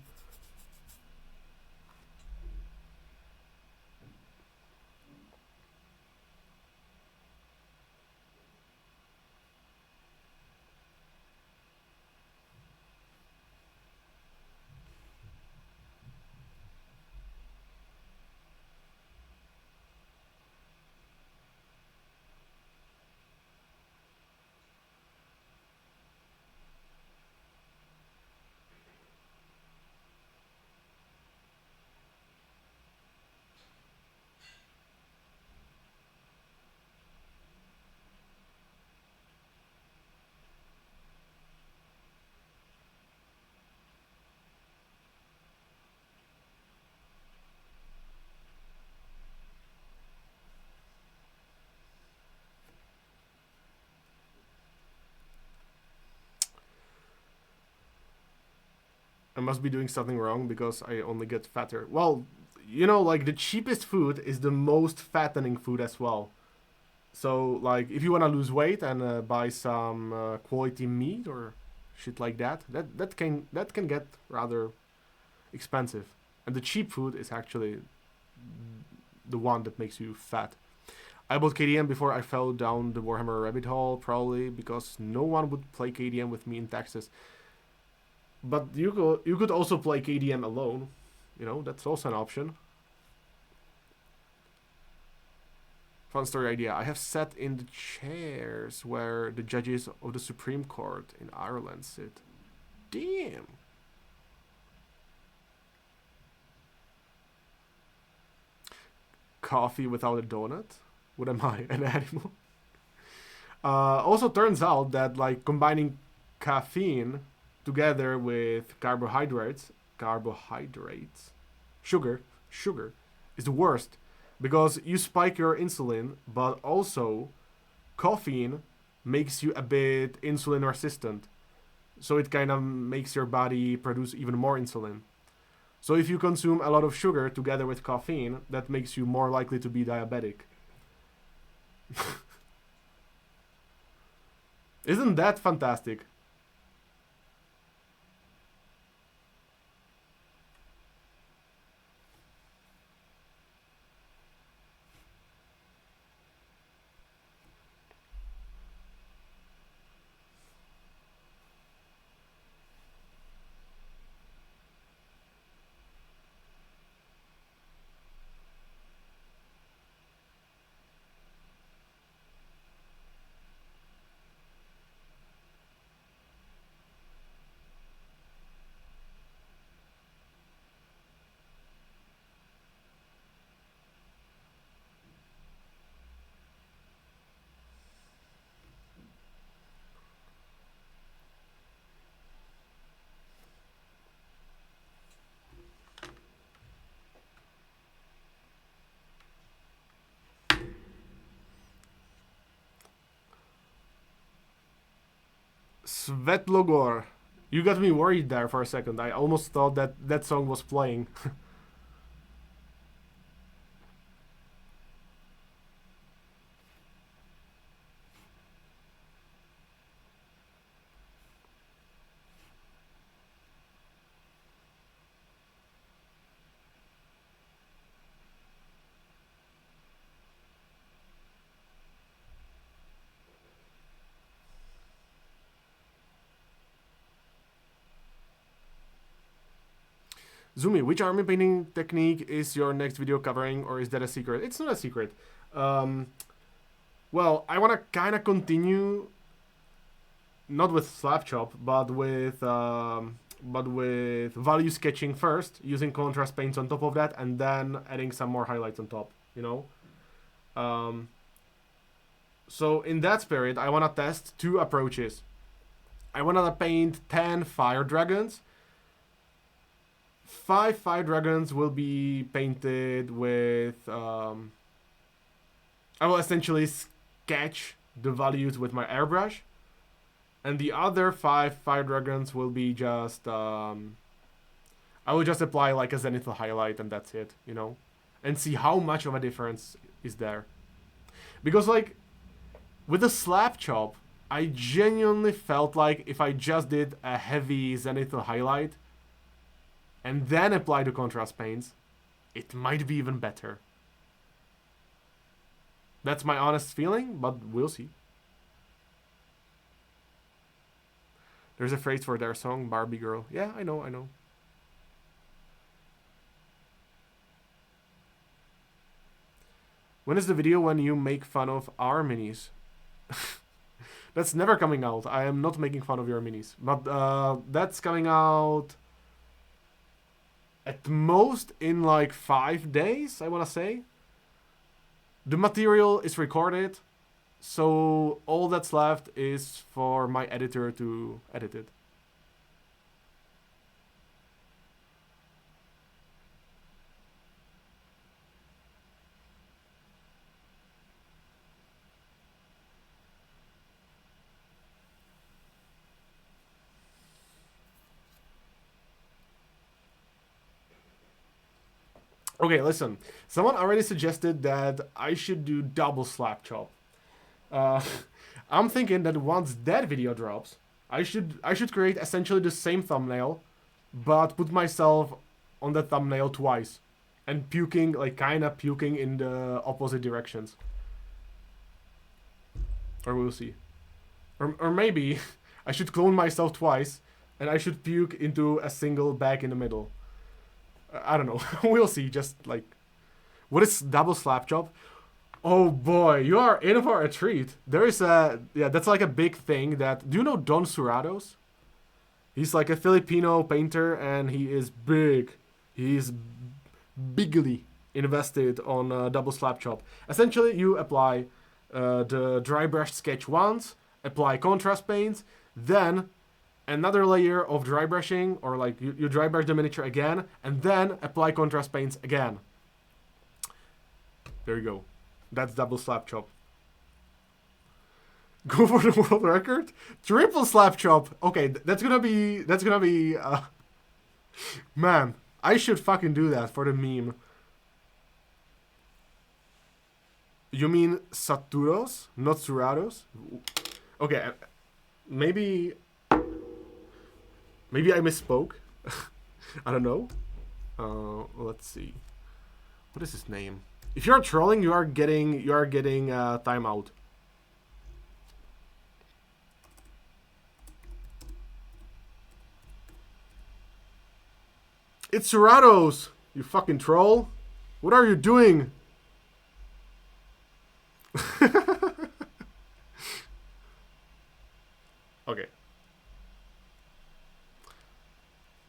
must be doing something wrong because I only get fatter. Well, you know, like the cheapest food is the most fattening food as well. So, like, if you want to lose weight and buy some quality meat or shit like that, that can get rather expensive. And the cheap food is actually the one that makes you fat. I bought KDM before I fell down the Warhammer rabbit hole, probably because no one would play KDM with me in Texas. But you could also play KDM alone. You know, that's also an option. Fun story idea. I have sat in the chairs where the judges of the Supreme Court in Ireland sit. Damn. Coffee without a donut? What am I, an animal? Also turns out that like combining caffeine together with carbohydrates, sugar is the worst because you spike your insulin, but also caffeine makes you a bit insulin resistant. So it kind of makes your body produce even more insulin. So if you consume a lot of sugar together with caffeine, that makes you more likely to be diabetic. Isn't that fantastic? Svetlogor. You got me worried there for a second. I almost thought that that song was playing. Zumi, which army painting technique is your next video covering, or is that a secret? It's not a secret. Um, well, I want to kind of continue, not with slap chop, but with value sketching first, using contrast paints on top of that, and then adding some more highlights on top. You know. Um, so in that spirit, I want to test two approaches. I want to paint 10 fire dragons. 5 fire dragons will be painted with. I will essentially sketch the values with my airbrush, and the other 5 fire dragons will be just. I will just apply like a zenithal highlight, and that's it, you know, and see how much of a difference is there. Because like with the slap chop, I genuinely felt like if I just did a heavy zenithal highlight and then apply the contrast paints, it might be even better. That's my honest feeling, but we'll see. There's a phrase for their song, Barbie Girl. Yeah, I know. When is the video when you make fun of our minis? That's never coming out. I am not making fun of your minis. But that's coming out at most in like 5 days, I want to say. The material is recorded, so all that's left is for my editor to edit it. Okay, listen. Someone already suggested that I should do double slap chop. Uh, I'm thinking that once that video drops, I should create essentially the same thumbnail, but put myself on the thumbnail twice, and puking, like kinda puking in the opposite directions. Or we'll see. Or maybe I should clone myself twice, and I should puke into a single bag in the middle. I don't know. We'll see. Just like, what is double slap chop? Oh boy, you are in for a treat. There is a, yeah, that's like a big thing. That, do you know Don Surados? He's like a Filipino painter, and he is big. He's bigly invested on double slap chop. Essentially, you apply the dry brush sketch once, apply contrast paints, then another layer of dry brushing, or like you dry brush the miniature again, and then apply contrast paints again. There you go. That's double slap chop. Go for the world record? Triple slap chop. Okay, that's gonna be man, I should fucking do that for the meme. You mean Saturos, not Surados? Okay, maybe I misspoke. I don't know. Let's see. What is his name? If you're trolling, you are getting timeout. It's Surados, you fucking troll. What are you doing? Okay.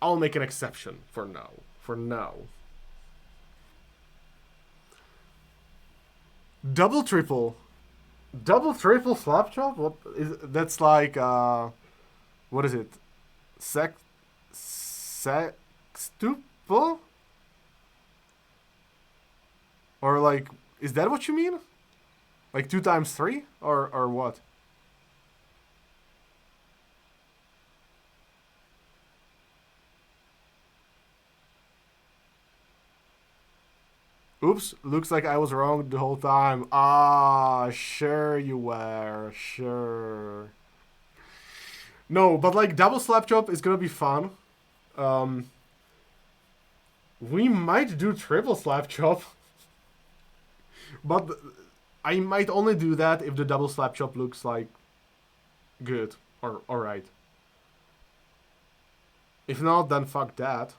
I'll make an exception for now. For now. Double triple slap chop? What is that's like what is it? Sextuple? Or like, is that what you mean? Like 2 times 3 or what? Oops, looks like I was wrong the whole time. Ah, sure you were. Sure. No, but like double slap chop is gonna be fun. We might do triple slap chop. But I might only do that if the double slap chop looks like good or alright. If not, then fuck that.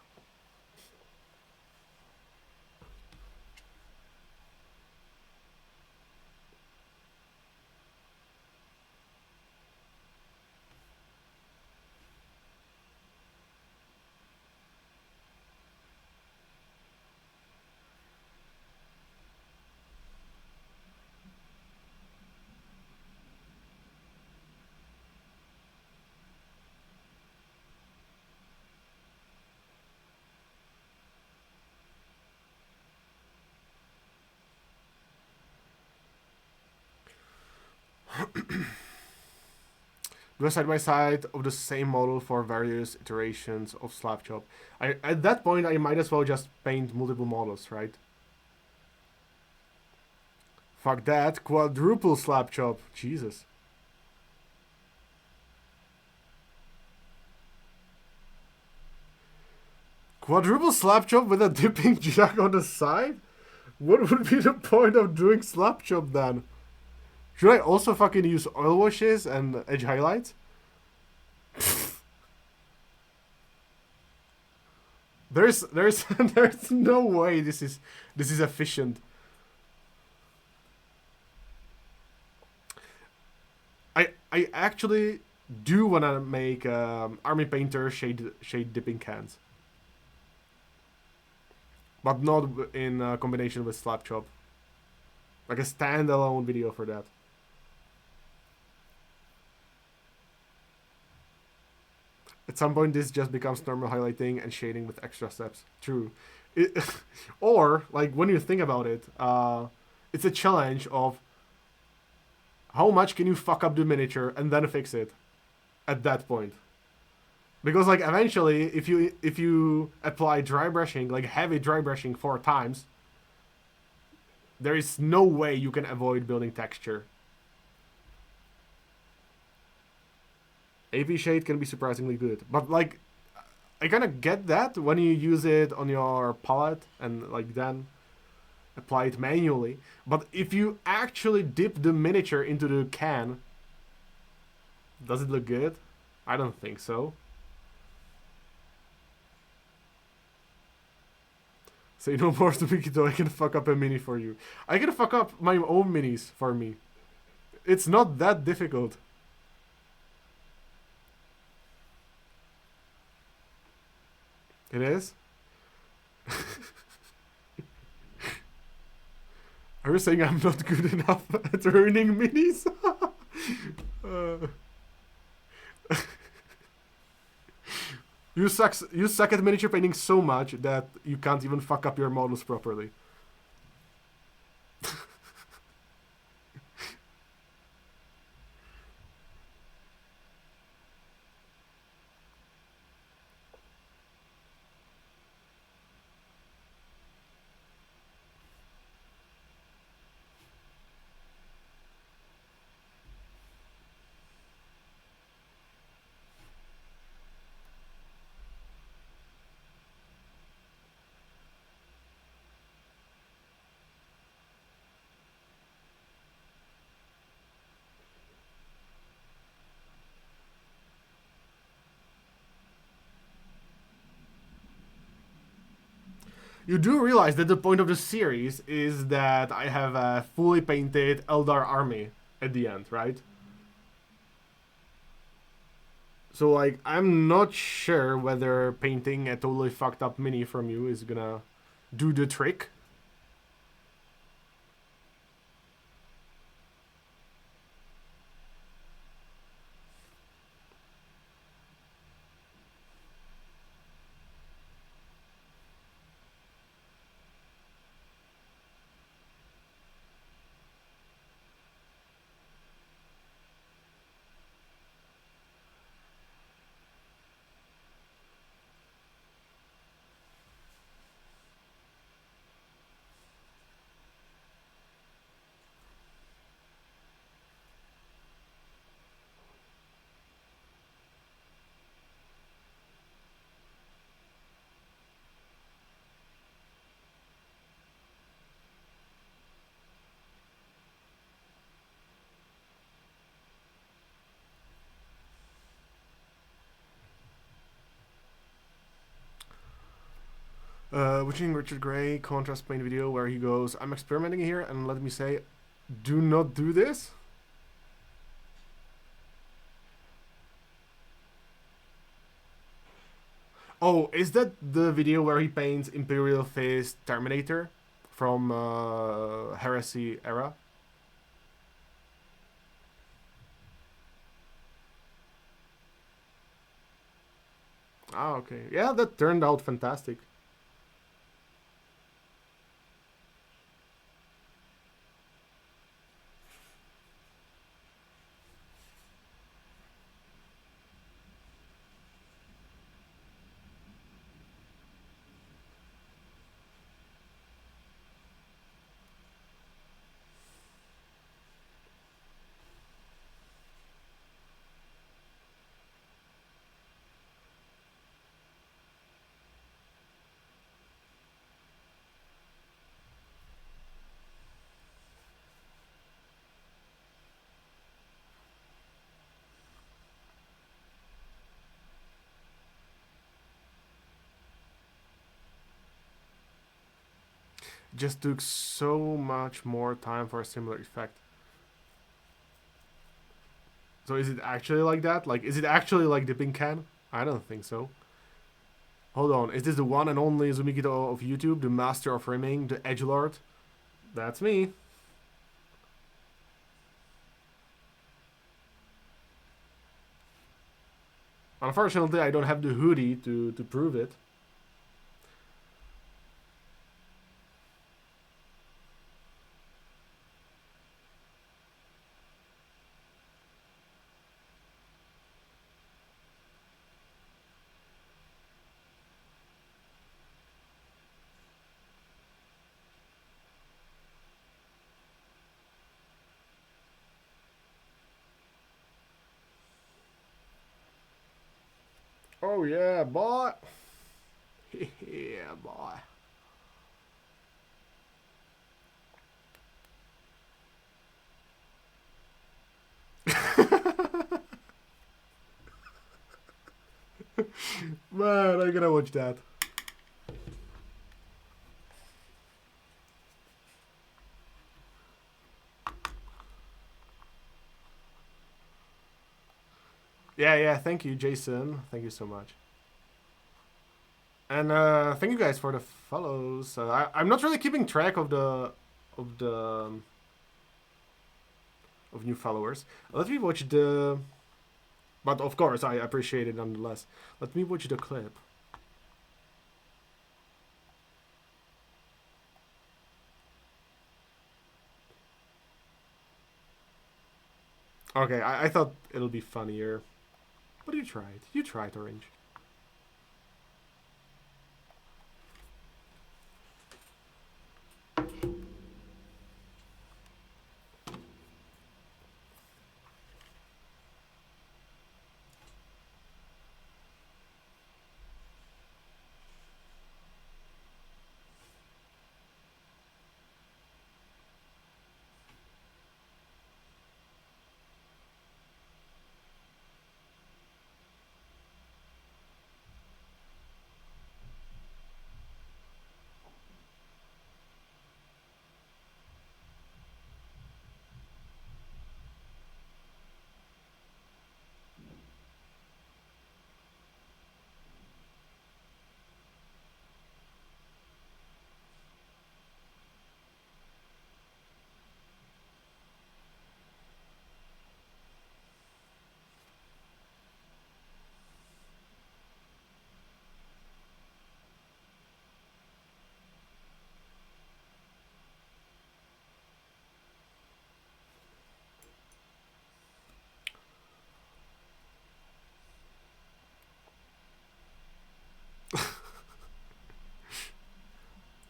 Do a side by side of the same model for various iterations of slap chop. At that point I might as well just paint multiple models, right? Fuck that. Quadruple slap chop. Jesus. Quadruple slap chop with a dipping jug on the side? What would be the point of doing slap chop then? Should I also fucking use oil washes and edge highlights? There's there's no way this is efficient. I actually do wanna make army painter shade dipping cans, but not in combination with slap chop. Like a standalone video for that. At some point, this just becomes normal highlighting and shading with extra steps. True. Or, like, when you think about it, it's a challenge of how much can you fuck up the miniature and then fix it at that point. Because like eventually, if you apply dry brushing, like heavy dry brushing 4 times, there is no way you can avoid building texture. AP shade can be surprisingly good, but like I kind of get that when you use it on your palette and like then apply it manually. But if you actually dip the miniature into the can, does it look good? I don't think so. Say no more to Mikito, I can fuck up a mini for you. I can fuck up my own minis for me. It's not that difficult. It is? Are you saying I'm not good enough at ruining minis? uh, you suck at miniature painting so much that you can't even fuck up your models properly. You do realize that the point of the series is that I have a fully painted Eldar army at the end, right? So like, I'm not sure whether painting a totally fucked up mini from you is gonna do the trick. Watching Richard Gray contrast paint video where he goes, I'm experimenting here and let me say, do not do this. Oh, is that the video where he paints Imperial Fist Terminator from Heresy era? Ah, okay. Yeah, that turned out fantastic. Just took so much more time for a similar effect. So is it actually like that? Like, is it actually like dipping can? I don't think so. Hold on, is this the one and only Zumikito of YouTube, the master of rimming, the edgelord? That's me. Unfortunately, I don't have the hoodie to prove it. Oh yeah, boy. Yeah, boy. Man, I gotta watch that. Yeah, yeah. Thank you, Jason. Thank you so much. And thank you guys for the follows. I'm not really keeping track of the of new followers. Let me watch the. But of course, I appreciate it nonetheless. Let me watch the clip. Okay, I thought it'll be funnier, but you tried. You tried, Orange.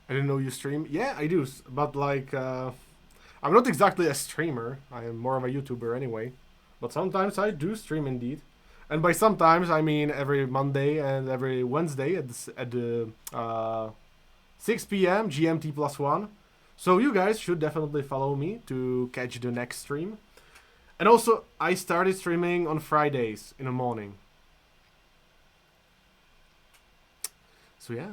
I didn't know you stream. Yeah, I do, but like, I'm not exactly a streamer. I am more of a YouTuber anyway. But sometimes I do stream indeed. And by sometimes I mean every Monday and every Wednesday at the 6 p.m. GMT plus one. So you guys should definitely follow me to catch the next stream. And also, I started streaming on Fridays in the morning. So yeah.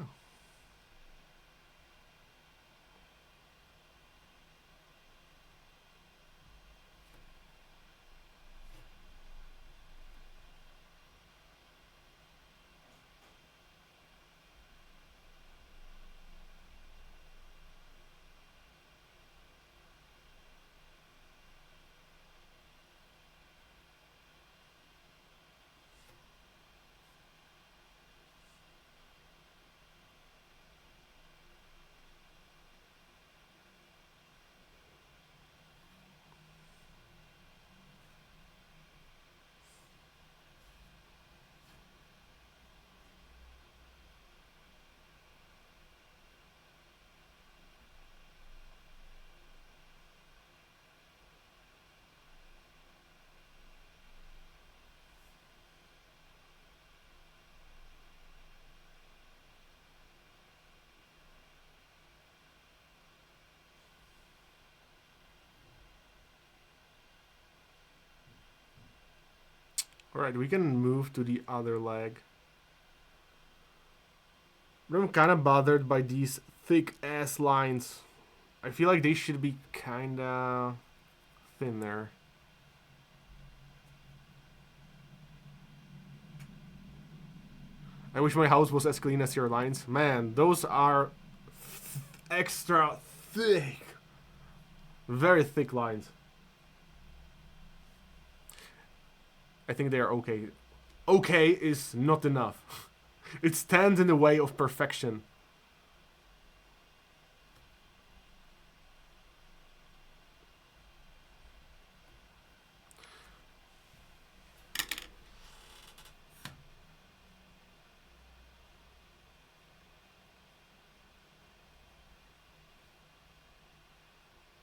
Alright, we can move to the other leg. I'm kind of bothered by these thick ass lines. I feel like they should be kinda thinner. I wish my house was as clean as your lines. Man, those are extra thick. Very thick lines. I think they are okay. Okay is not enough. It stands in the way of perfection.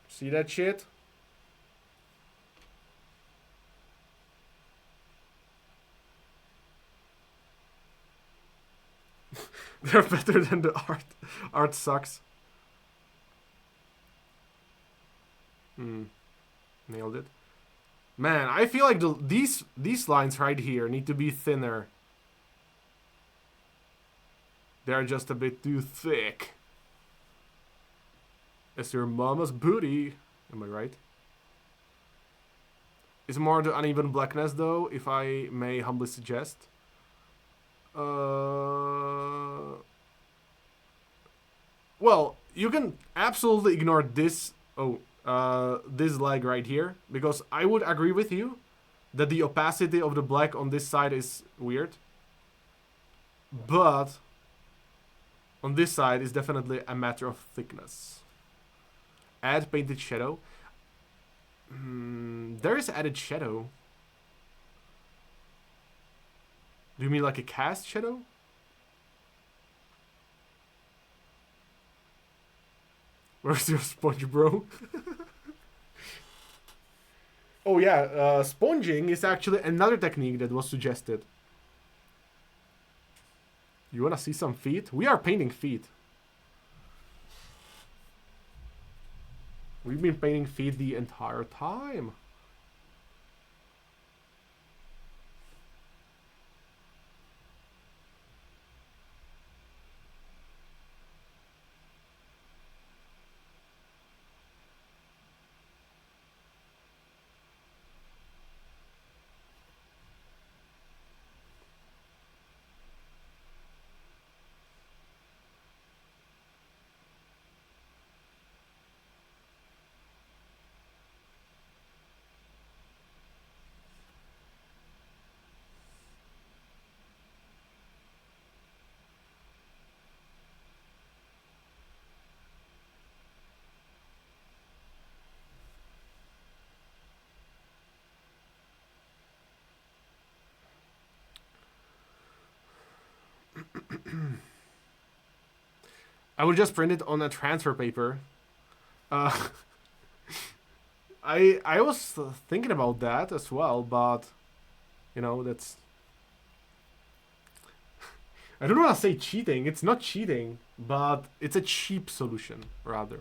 See that shit? They're better than the art. Art sucks. Nailed it. Man, I feel like these lines right here need to be thinner. They're just a bit too thick. It's your mama's booty. Am I right? It's more the uneven blackness though, if I may humbly suggest. Well, you can absolutely ignore this. This leg right here, because I would agree with you that the opacity of the black on this side is weird. But on this side is definitely a matter of thickness. Add painted shadow. There is added shadow. Do you mean like a cast shadow? Where's your sponge, bro? Oh yeah, sponging is actually another technique that was suggested. You wanna see some feet? We are painting feet. We've been painting feet the entire time. I would just print it on a transfer paper. Uh, I was thinking about that as well, but you know that's. I don't want to say cheating. It's not cheating, but it's a cheap solution rather.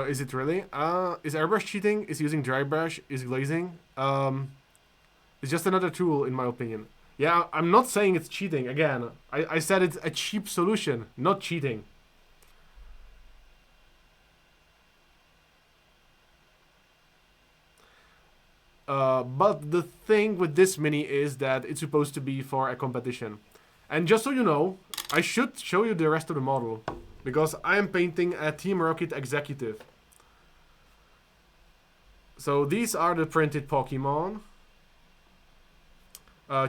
Is it really? Is airbrush cheating? Is using dry brush? Is glazing? It's just another tool, in my opinion. Yeah, I'm not saying it's cheating. Again, I said it's a cheap solution, not cheating. But the thing with this mini is that it's supposed to be for a competition. And just so you know, I should show you the rest of the model, because I am painting a Team Rocket Executive. So these are the printed Pokemon.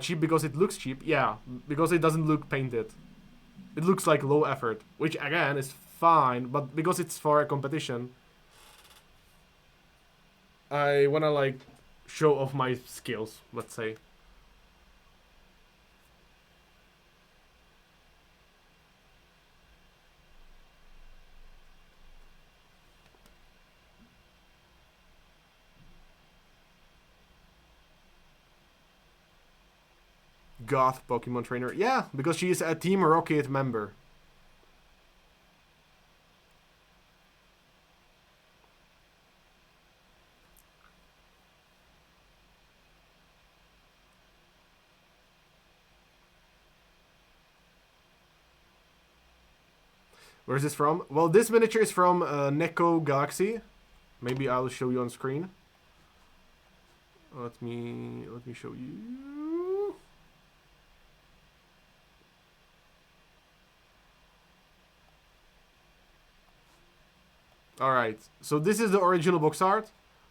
Cheap because it looks cheap. Yeah, because it doesn't look painted. It looks like low effort, which again is fine, but because it's for a competition, I wanna like show off my skills, let's say. Goth Pokemon trainer. Yeah, because she is a Team Rocket member. Where's this from? Well, this miniature is from Neko Galaxy. Maybe I'll show you on screen. Let me show you. All right. So this is the original box art.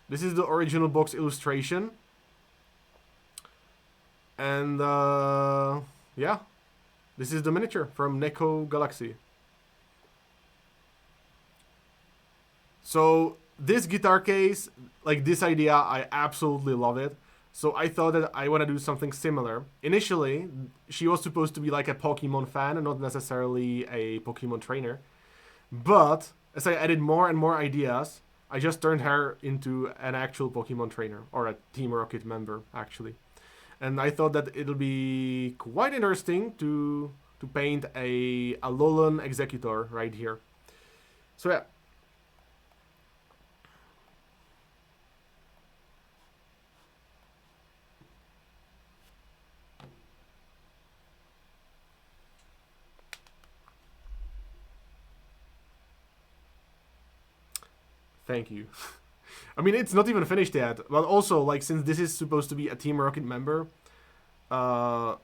This is the original box illustration. And yeah, this is the miniature from Neko Galaxy. So this guitar case, like this idea, I absolutely love it. So I thought that I want to do something similar. Initially, she was supposed to be like a Pokemon fan and not necessarily a Pokemon trainer. But as I added more and more ideas, I just turned her into an actual Pokemon trainer, or a Team Rocket member, actually. And I thought that it'll be quite interesting to paint a Alolan Executor right here. So yeah. Thank you. I mean, it's not even finished yet. But also, like, since this is supposed to be a Team Rocket member, I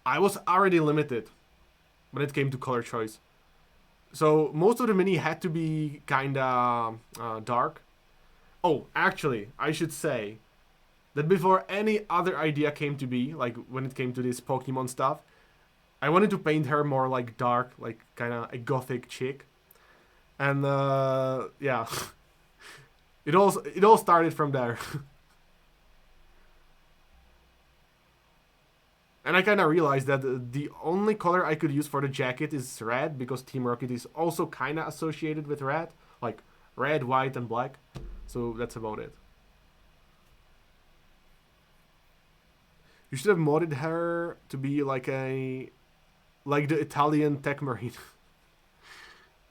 was already limited when it came to color choice. So most of the mini had to be kinda dark. Oh, actually, I should say that before any other idea came to be, like when it came to this Pokemon stuff, I wanted to paint her more like dark, like kinda a gothic chick. And yeah, it all started from there. And I kind of realized that the only color I could use for the jacket is red, because Team Rocket is also kind of associated with red, like red, white, and black. So that's about it. You should have modded her to be like the Italian Tech Marine.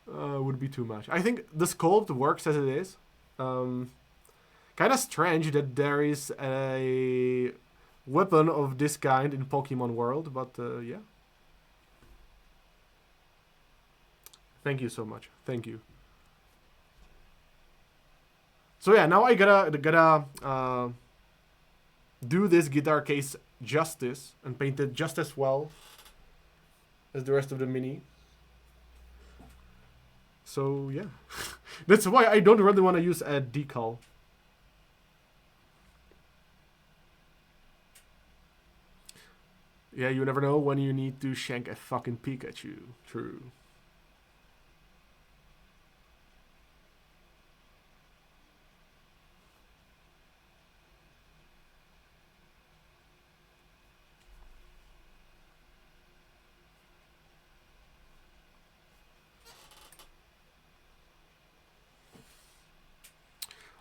Would be too much. I think the sculpt works as it is. Kind of strange that there is a weapon of this kind in Pokemon world, but yeah. Thank you so much. Thank you. So yeah, now I gotta do this guitar case justice and paint it just as well as the rest of the mini. So yeah, that's why I don't really want to use a decal. Yeah, you never know when you need to shank a fucking Pikachu. True.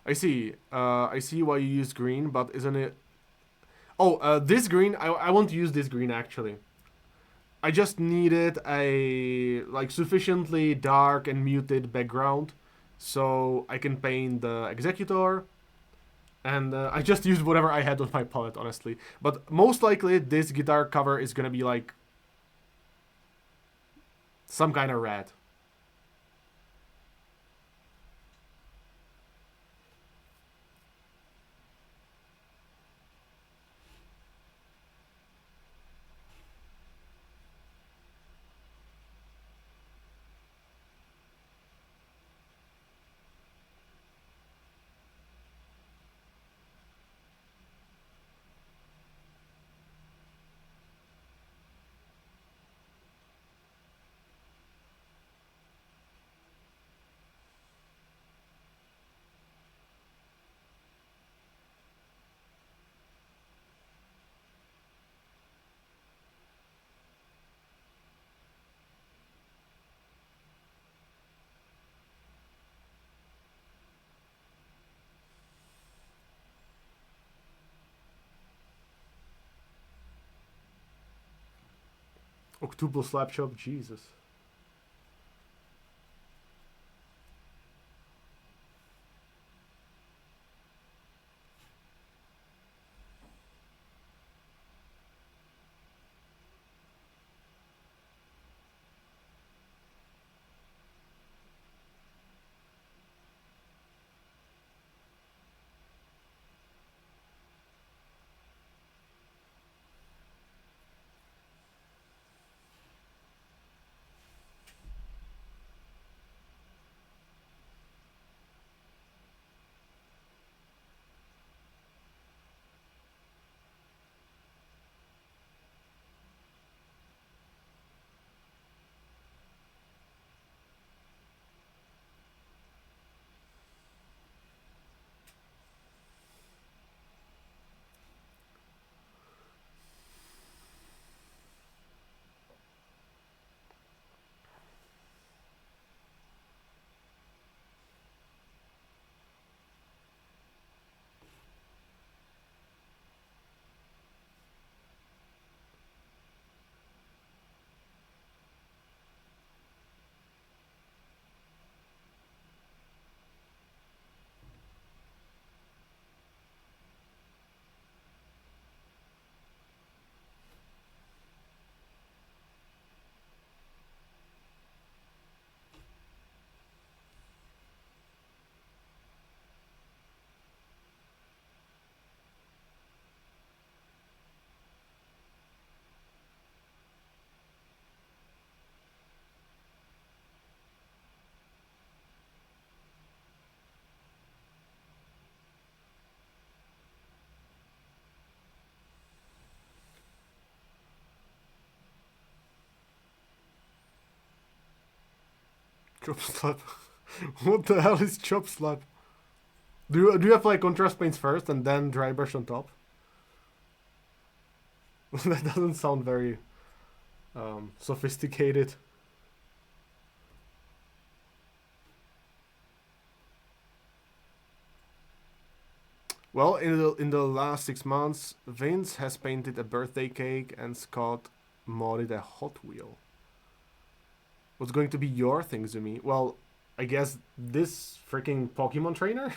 I see. I see why you use green, but isn't it? Oh, this green. I want to use this green actually. I just needed a like sufficiently dark and muted background, so I can paint the Executor. And I just used whatever I had on my palette, honestly. But most likely, this guitar cover is gonna be like some kind of red. Octuple Slapshot, Jesus. Chop slap. What the hell is chop slap? Do you have like contrast paints first and then dry brush on top? That doesn't sound very sophisticated. Well, in the last 6 months, Vince has painted a birthday cake and Scott modded a Hot Wheel. What's going to be your thing, Zumi? Well, I guess this freaking Pokemon trainer?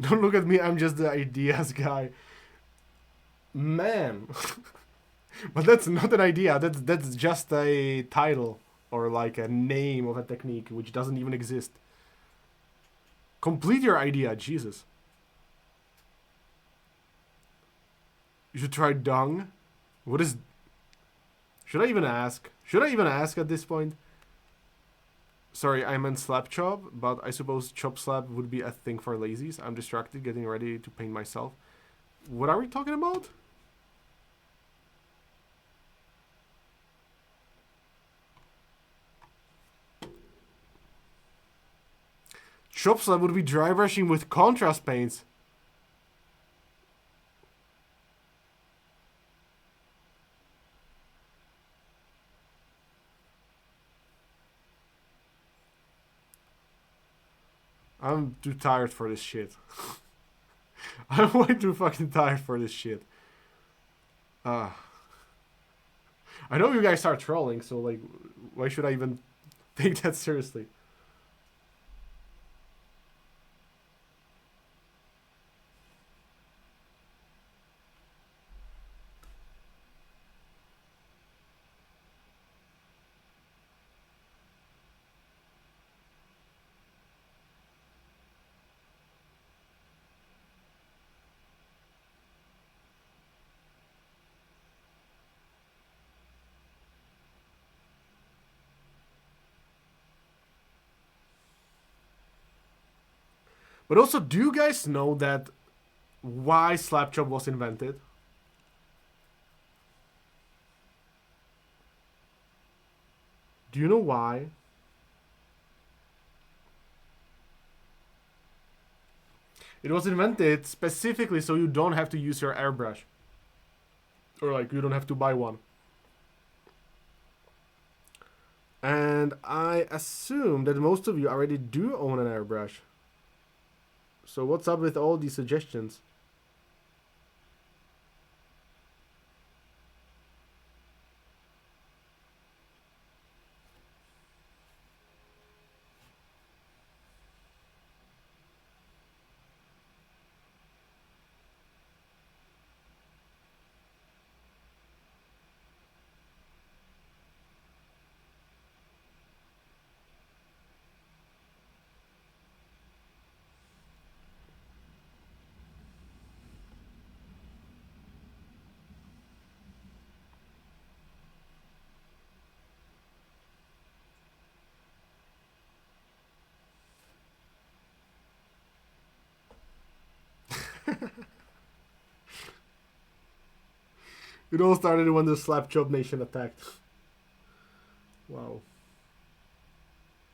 Don't look at me, I'm just the ideas guy. Man. But that's not an idea, that's just a title or like a name of a technique which doesn't even exist. Complete your idea, Jesus. You should try dung. What is... Should I even ask? Should I even ask at this point? Sorry, I meant slap chop, but I suppose chop slap would be a thing for lazies. I'm distracted, getting ready to paint myself. What are we talking about? Chop slap would be dry brushing with contrast paints. I'm too tired for this shit. I'm way too fucking tired for this shit. I know you guys are trolling, so like, why should I even take that seriously? But also, do you guys know that why Slapchop was invented? Do you know why? It was invented specifically so you don't have to use your airbrush. Or like, you don't have to buy one. And I assume that most of you already do own an airbrush. So what's up with all these suggestions? It all started when the Slap Chop Nation attacked. Wow.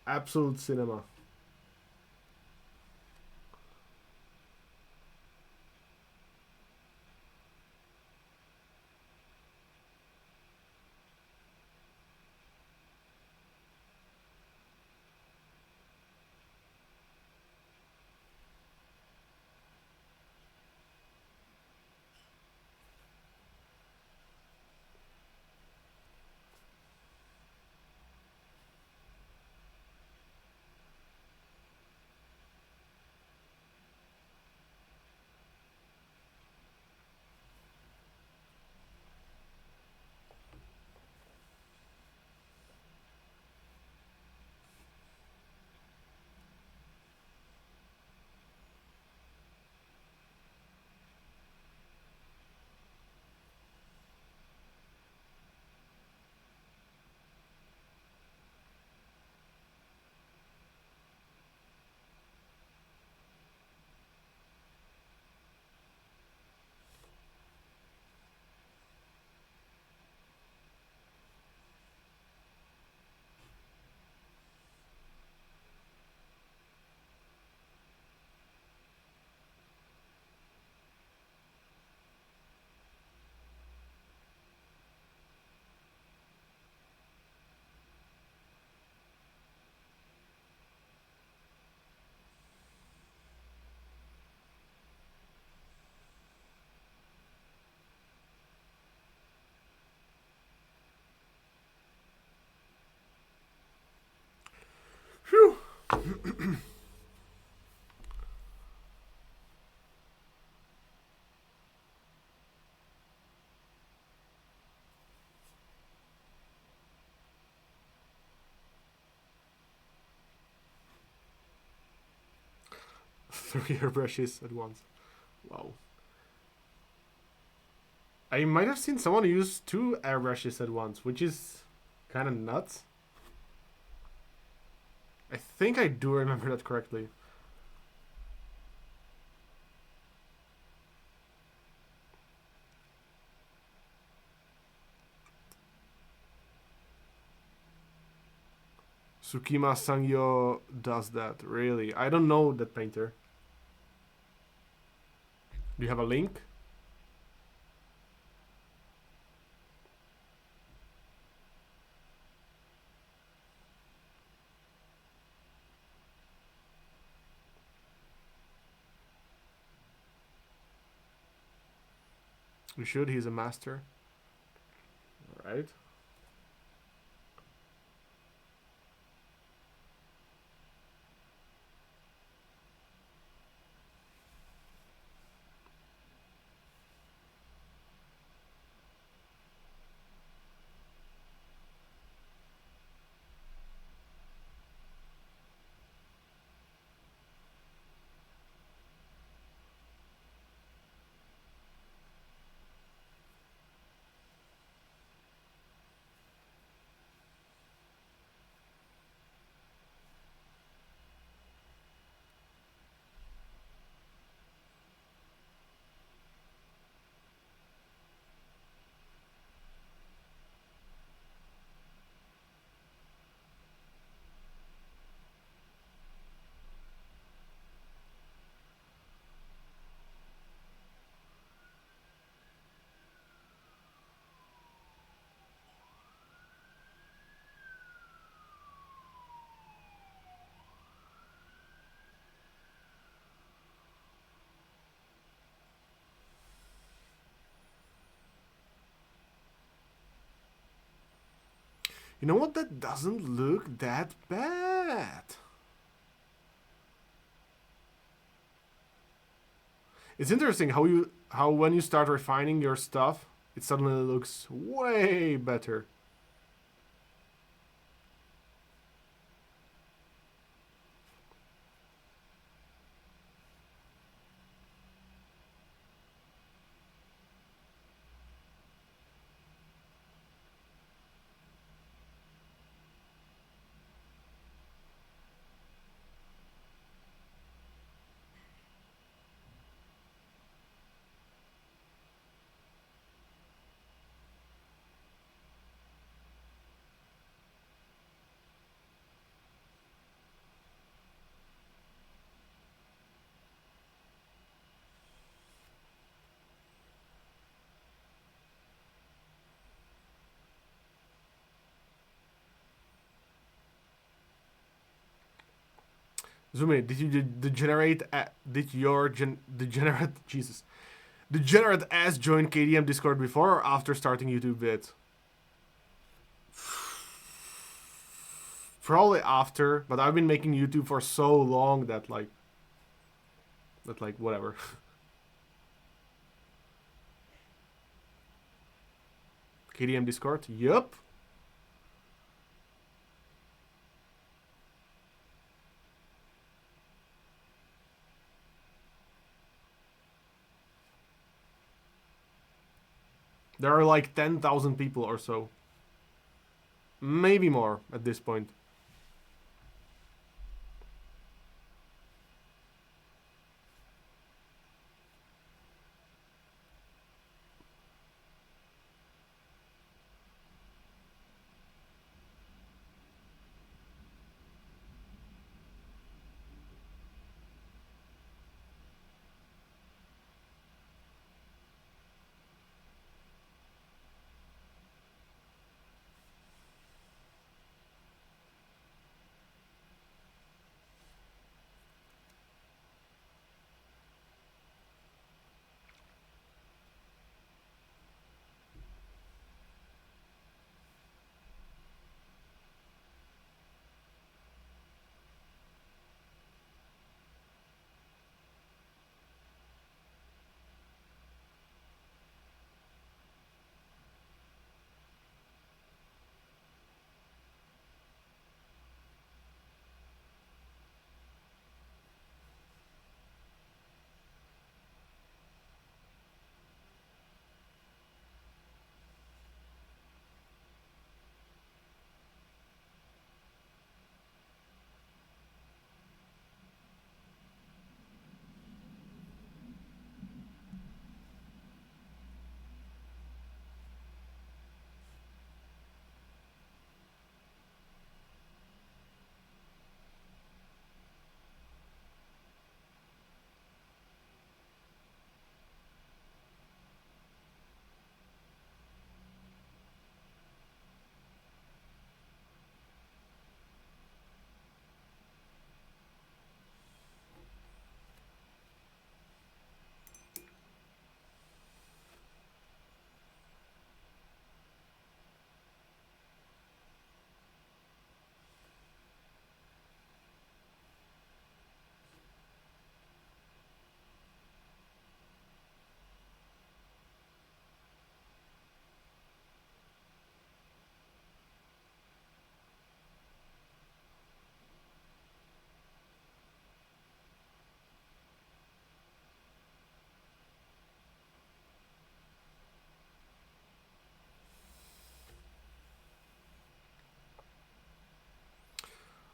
Absolute cinema. Phew. 3 airbrushes at once. Wow. I might have seen someone use 2 airbrushes at once, which is kind of nuts. I think I do remember that correctly. Tsukima Sangyo does that, really. I don't know that painter. Do you have a link? You should, he's a master. Alright. You know what? That doesn't look that bad. It's interesting how when you start refining your stuff, it suddenly looks way better. Zumi, did you degenerate? Did your degenerate Jesus degenerate ass join KDM Discord before or after starting YouTube vids? Probably after, but I've been making YouTube for so long that whatever. KDM Discord, yup. There are like 10,000 people or so. Maybe more at this point.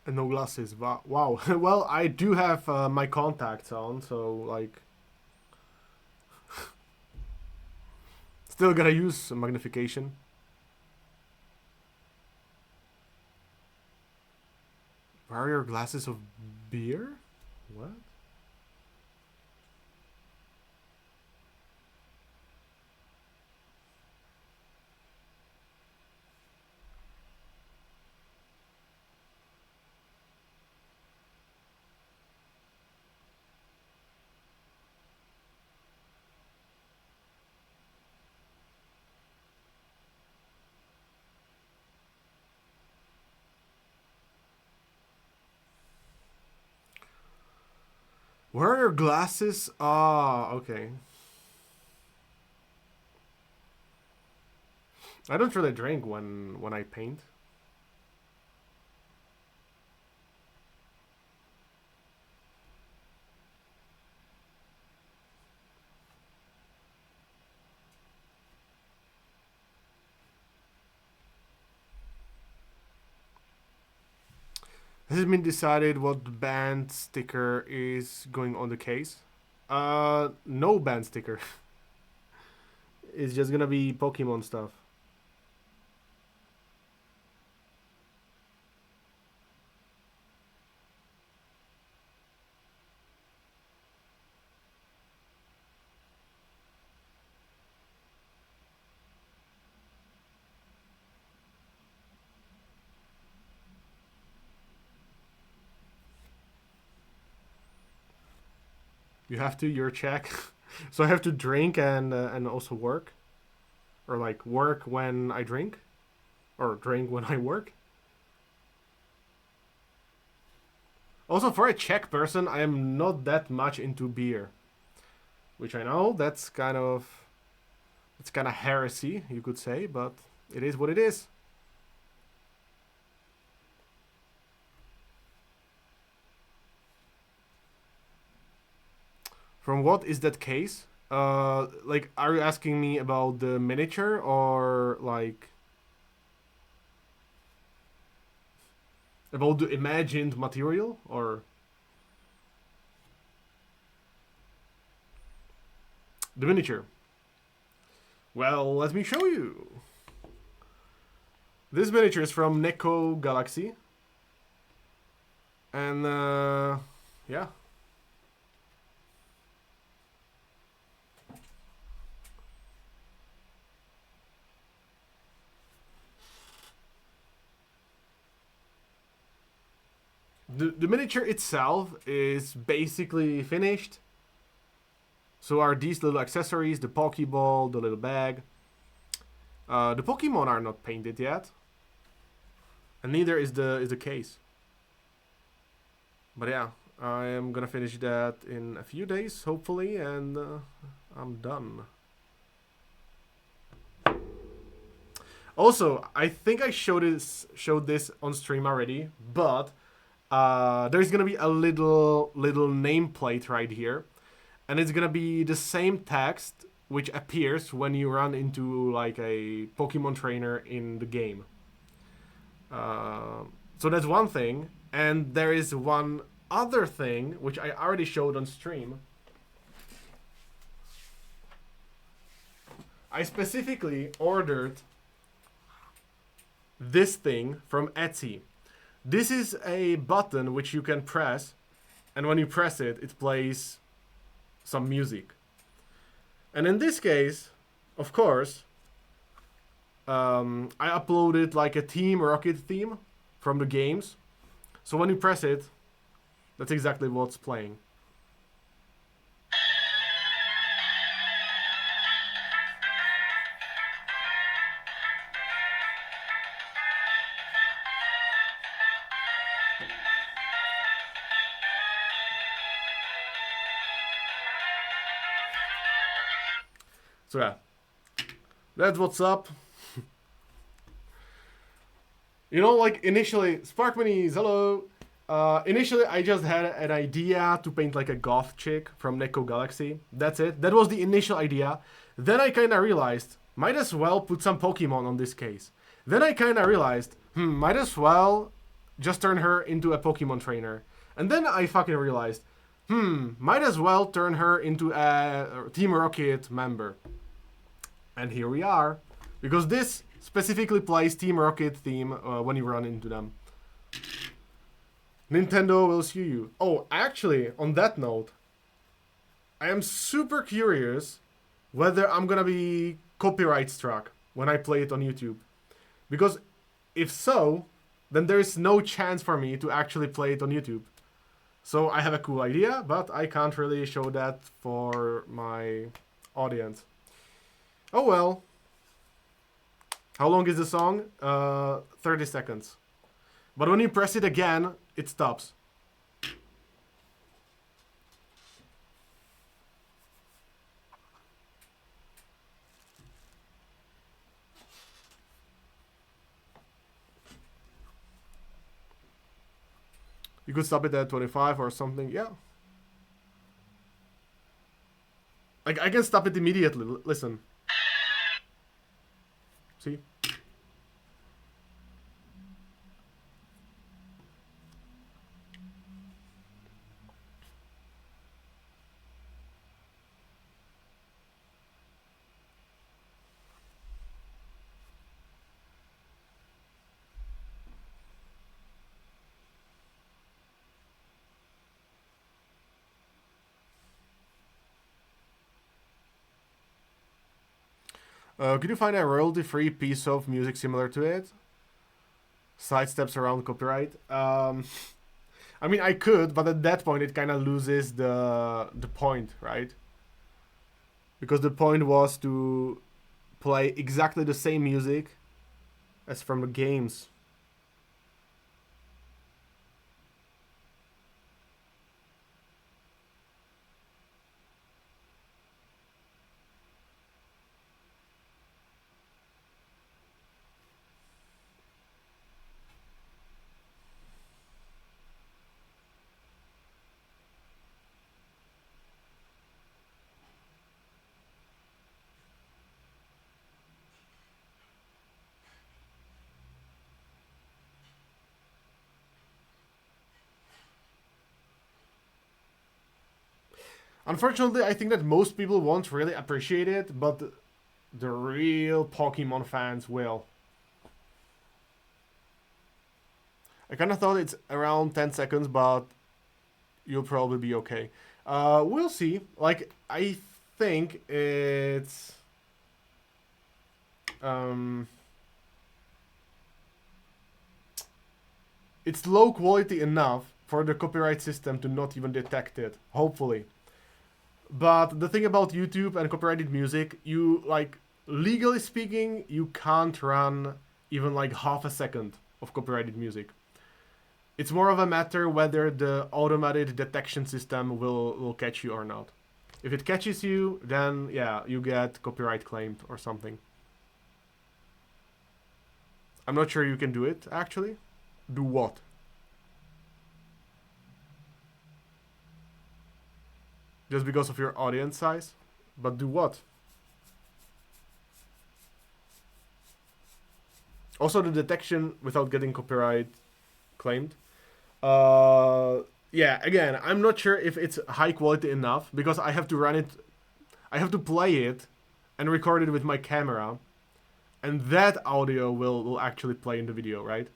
And no glasses. Wow. Well, I do have my contacts on, so like, still gotta use magnification. Where are your glasses of beer? What? Where are your glasses? Ah, okay. I don't really drink when I paint. Has it been decided what band sticker is going on the case? No band sticker. It's just gonna be Pokemon stuff. You have to. You're Czech, so I have to drink and also work, or like work when I drink, or drink when I work. Also, for a Czech person, I am not that much into beer, which I know it's kind of heresy, you could say, but it is what it is. From what is that case? Like, are you asking me about the miniature or like about the imagined material or the miniature? Well, let me show you. This miniature is from Neko Galaxy, and yeah. The miniature itself is basically finished. So are these little accessories, the Pokeball, the little bag. The Pokemon are not painted yet, and neither is the case. But yeah, I am gonna finish that in a few days, hopefully, and I'm done. Also, I think I showed this on stream already, but there's gonna be a little nameplate right here, and it's gonna be the same text which appears when you run into like a Pokemon trainer in the game. So that's one thing, and there is one other thing which I already showed on stream. I specifically ordered this thing from Etsy. This is a button which you can press, and when you press it, it plays some music. And in this case, of course, I uploaded like a Team Rocket theme from the games. So when you press it, that's exactly what's playing. So yeah, that's what's up. You know, like initially, Spark Minis, hello. Initially, I just had an idea to paint like a goth chick from Neko Galaxy. That's it. That was the initial idea. Then I kind of realized, might as well put some Pokemon on this case. Then I kind of realized, might as well just turn her into a Pokemon trainer. And then I fucking realized, might as well turn her into a Team Rocket member. And here we are. Because this specifically plays Team Rocket theme when you run into them. Nintendo will sue you. Oh, actually, on that note, I am super curious whether I'm gonna be copyright struck when I play it on YouTube. Because if so, then there is no chance for me to actually play it on YouTube. So I have a cool idea, but I can't really show that for my audience. Oh well. How long is the song? 30 seconds. But when you press it again, it stops. You could stop it at 25 or something, yeah. Like, I can stop it immediately, listen. See? Could you find a royalty-free piece of music similar to it? Sidesteps around copyright. I mean, I could, but at that point, it kind of loses the point, right? Because the point was to play exactly the same music as from the games. Unfortunately, I think that most people won't really appreciate it, but the real Pokemon fans will. I kind of thought it's around 10 seconds, but you'll probably be okay. We'll see. Like, I think um, it's low quality enough for the copyright system to not even detect it. Hopefully. But the thing about YouTube and copyrighted music, you like legally speaking, you can't run even like half a second of copyrighted music. It's more of a matter whether the automated detection system will catch you or not. If it catches you, then yeah, you get copyright claimed or something. I'm not sure you can do it actually. Do what? Just because of your audience size? But do what? Also, the detection without getting copyright claimed. Uh, yeah, again, I'm not sure if it's high quality enough because I have to run it, I have to play it and record it with my camera, and that audio will actually play in the video, right?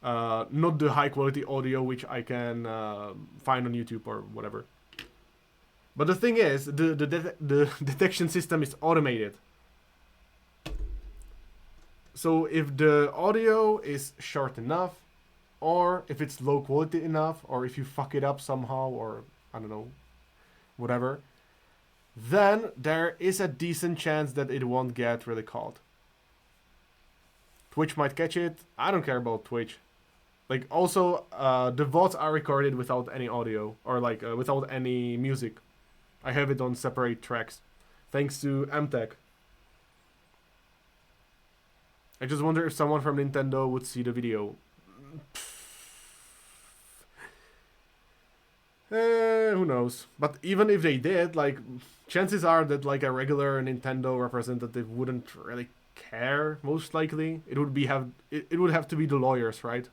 Not the high quality audio which I can find on YouTube or whatever. But the thing is, the detection system is automated. So if the audio is short enough, or if it's low quality enough, or if you fuck it up somehow, or I don't know, whatever, then there is a decent chance that it won't get really caught. Twitch might catch it. I don't care about Twitch. Like also, the VODs are recorded without any audio or like without any music. I have it on separate tracks, thanks to MTech. I just wonder if someone from Nintendo would see the video. Who knows? But even if they did, like, chances are that like a regular Nintendo representative wouldn't really care. Most likely, it would have to be the lawyers, right?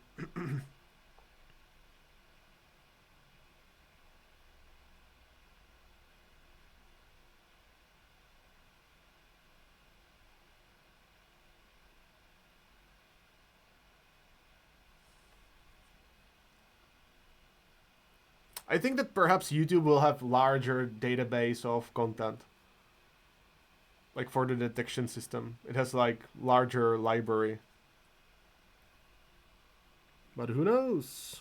I think that perhaps YouTube will have larger database of content. Like for the detection system. It has like larger library. But who knows?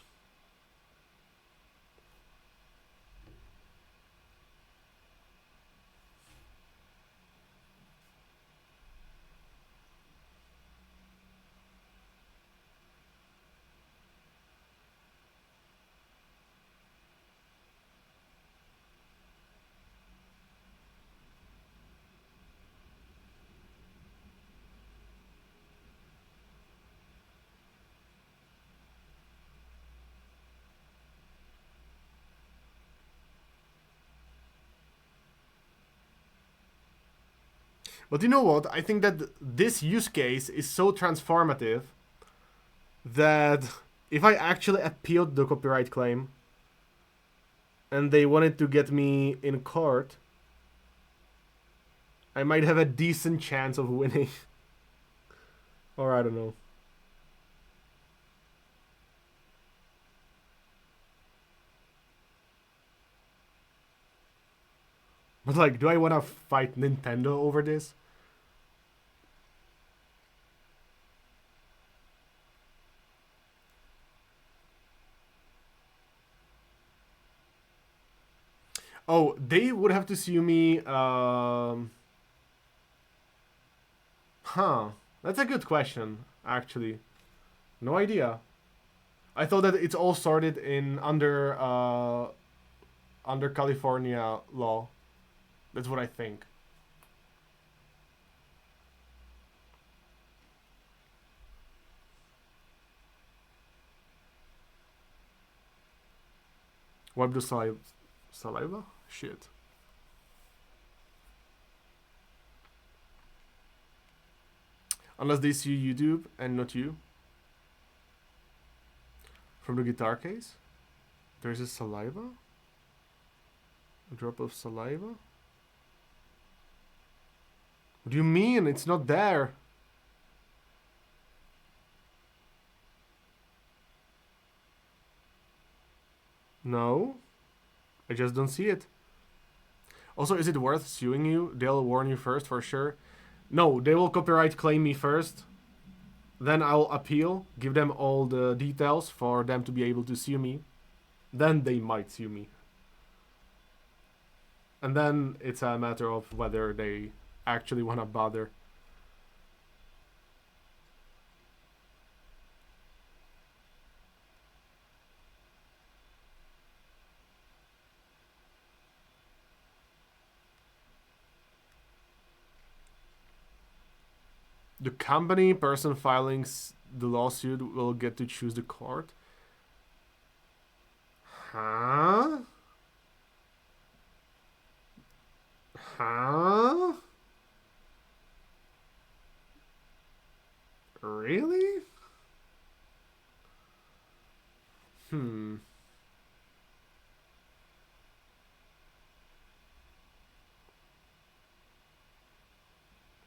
But you know what? I think that this use case is so transformative that if I actually appealed the copyright claim and they wanted to get me in court, I might have a decent chance of winning. Or I don't know. But like, do I want to fight Nintendo over this? Oh, they would have to sue me. Huh. That's a good question, actually. No idea. I thought that it's all sorted in under California law. That's what I think. Wipe the saliva? Shit. Unless they sue YouTube and not you. From the guitar case? There's a saliva? A drop of saliva? What do you mean? It's not there. No. I just don't see it. Also, is it worth suing you? They'll warn you first for sure. No, they will copyright claim me first. Then I'll appeal, give them all the details for them to be able to sue me. Then they might sue me. And then it's a matter of whether they actually want to bother. The company person filing the lawsuit will get to choose the court. Huh? Huh? Really?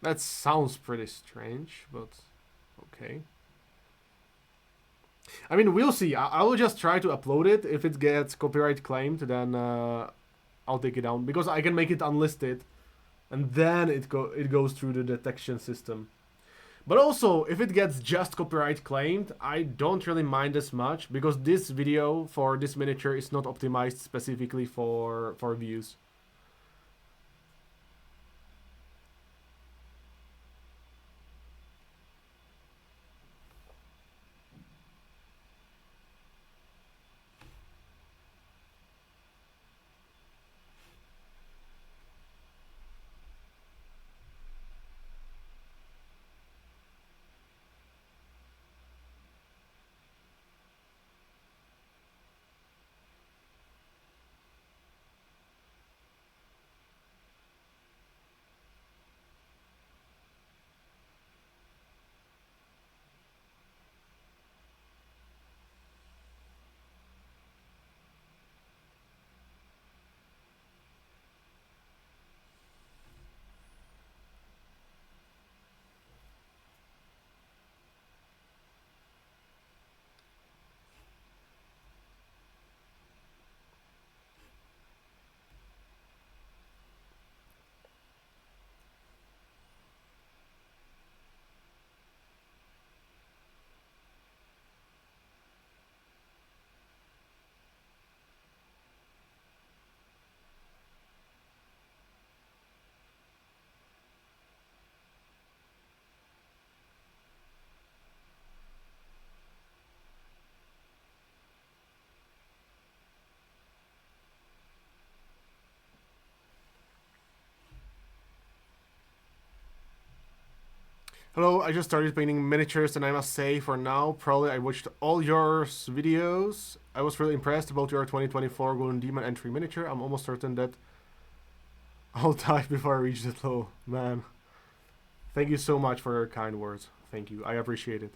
That sounds pretty strange, but okay. I mean, we'll see. I will just try to upload it. If it gets copyright claimed, then I'll take it down because I can make it unlisted, and then it goes through the detection system. But also, if it gets just copyright claimed, I don't really mind as much because this video for this miniature is not optimized specifically for views. Hello, I just started painting miniatures and I must say for now, probably I watched all your videos. I was really impressed about your 2024 Golden Demon entry miniature. I'm almost certain that I'll die before I reach that low. Man, thank you so much for your kind words. Thank you, I appreciate it.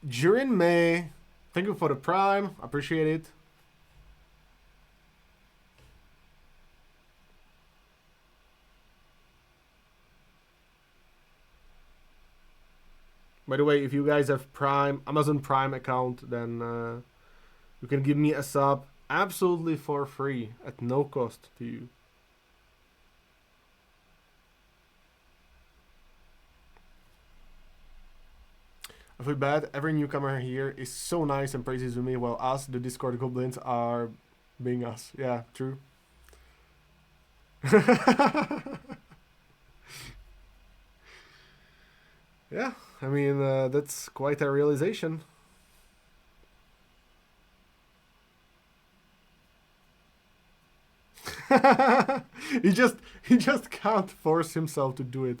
During May, thank you for the prime, appreciate it. By the way, if you guys have Prime, Amazon Prime account, then you can give me a sub absolutely for free at no cost to you. I feel bad. Every newcomer here is so nice and praises me, while us, the Discord goblins, are being us. Yeah, true. Yeah, I mean, that's quite a realization. he just he just can't force himself to do it.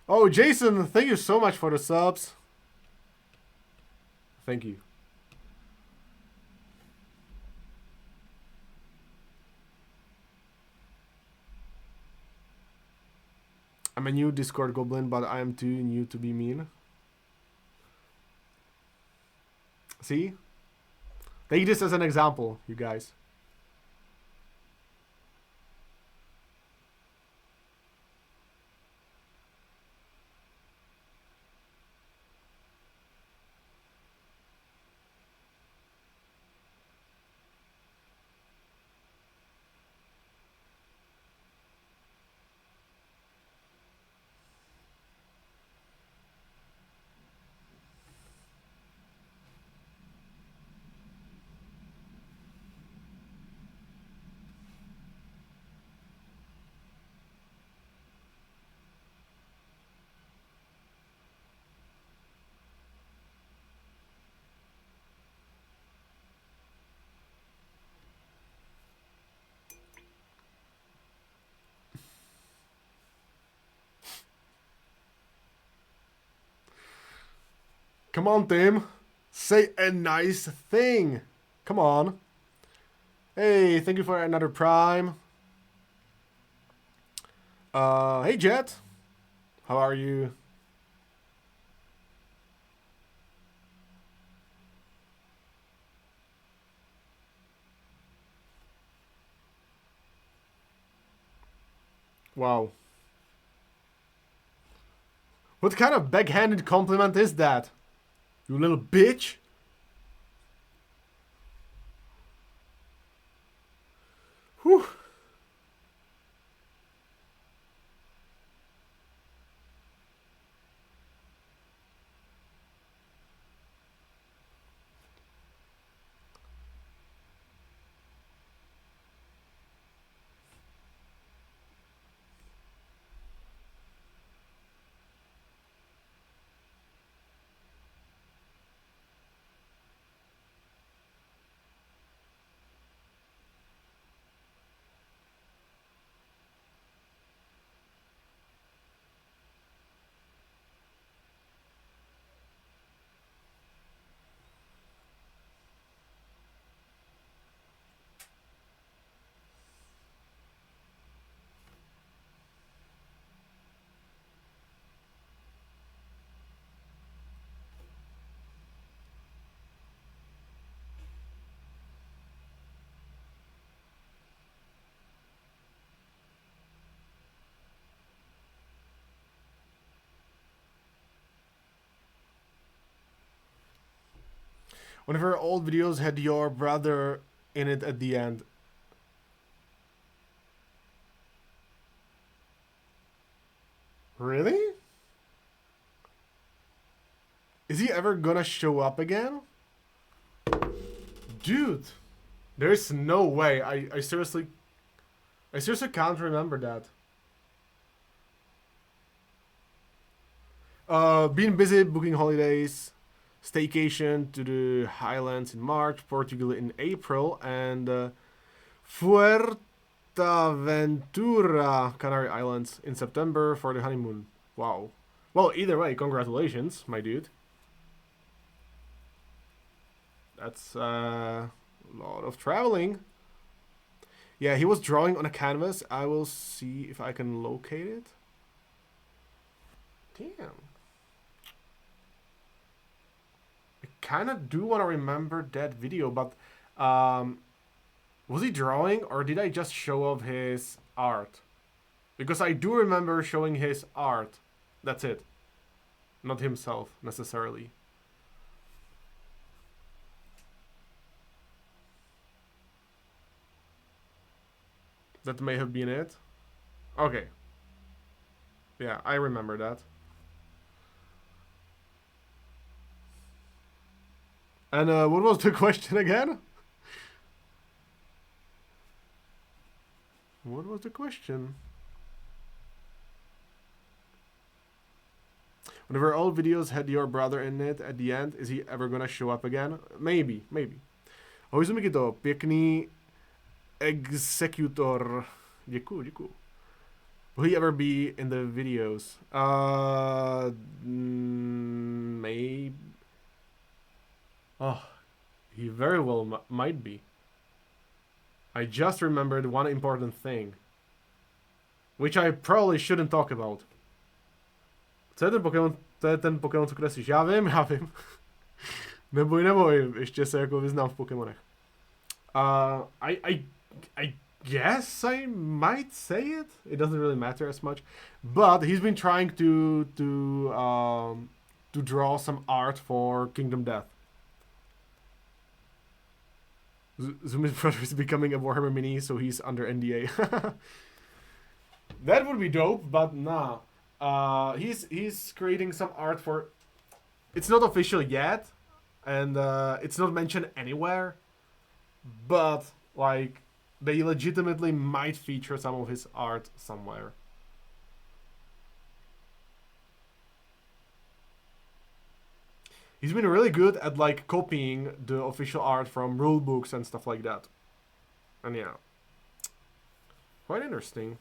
Oh, Jason, thank you so much for the subs. Thank you. I'm a new Discord goblin, but I am too new to be mean. See? Take this as an example, you guys. Come on, Tim. Say a nice thing. Come on. Hey, thank you for another Prime. Hey, Jet. How are you? Wow. What kind of backhanded compliment is that? You little bitch? Whew. One of your old videos had your brother in it at the end. Really? Is he ever gonna show up again? Dude, there's no way. I seriously can't remember that. Been busy booking holidays, staycation to the Highlands in March, Portugal in April, and Fuerteventura, Canary Islands in September for the honeymoon. Wow. Well, either way, congratulations, my dude. That's a lot of traveling. Yeah, he was drawing on a canvas. I will see if I can locate it. Damn. I kind of do want to remember that video, but was he drawing or did I just show off his art? Because I do remember showing his art. That's it. Not himself, necessarily. That may have been it. Okay. Yeah, I remember that. And what was the question again? What was the question? Whenever all videos had your brother in it at the end, is he ever gonna show up again? Maybe, maybe. Ahoj Mikito, pěkný executor. Děkuju, děkuju. Will he ever be in the videos? Maybe. Oh, he very well might be. I just remembered one important thing, which I probably shouldn't talk about. Co je ten Pokémon? To je ten Pokémon, co kreslíš. Já vím, já vím. Neboj, neboj, ještě se jako vyznám v Pokémonech. I guess I might say it. It doesn't really matter as much, but he's been trying to draw some art for Kingdom Death. Zumi's brother is becoming a Warhammer mini, so he's under NDA. That would be dope, but nah. He's creating some art for. It's not official yet, and it's not mentioned anywhere. But like, they legitimately might feature some of his art somewhere. He's been really good at like copying the official art from rule books and stuff like that. And yeah, quite interesting.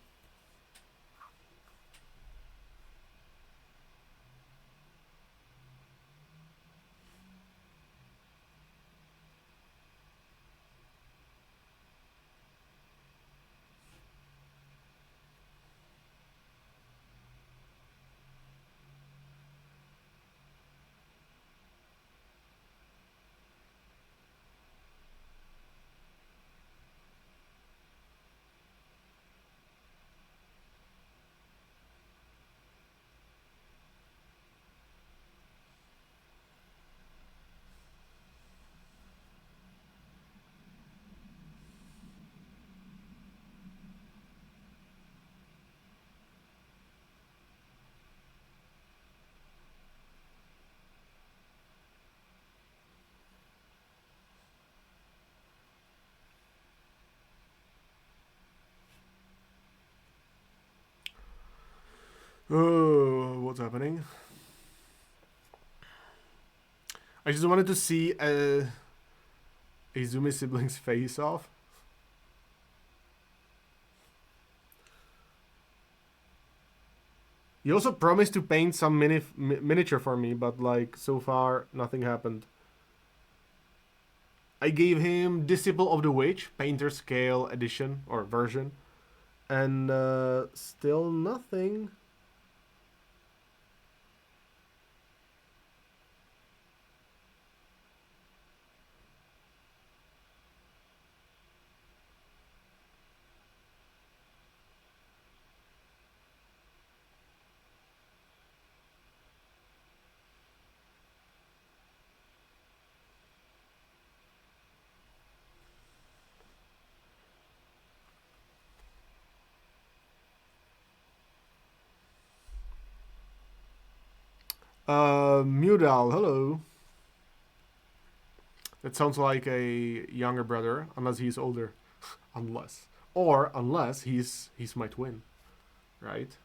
Oh, what's happening? I just wanted to see a Izumi sibling's face off. He also promised to paint some miniature for me, but like so far nothing happened. I gave him Disciple of the Witch, painter scale edition or version, and still nothing. Mudal, hello. That sounds like a younger brother, unless he's older. Unless he's my twin, right?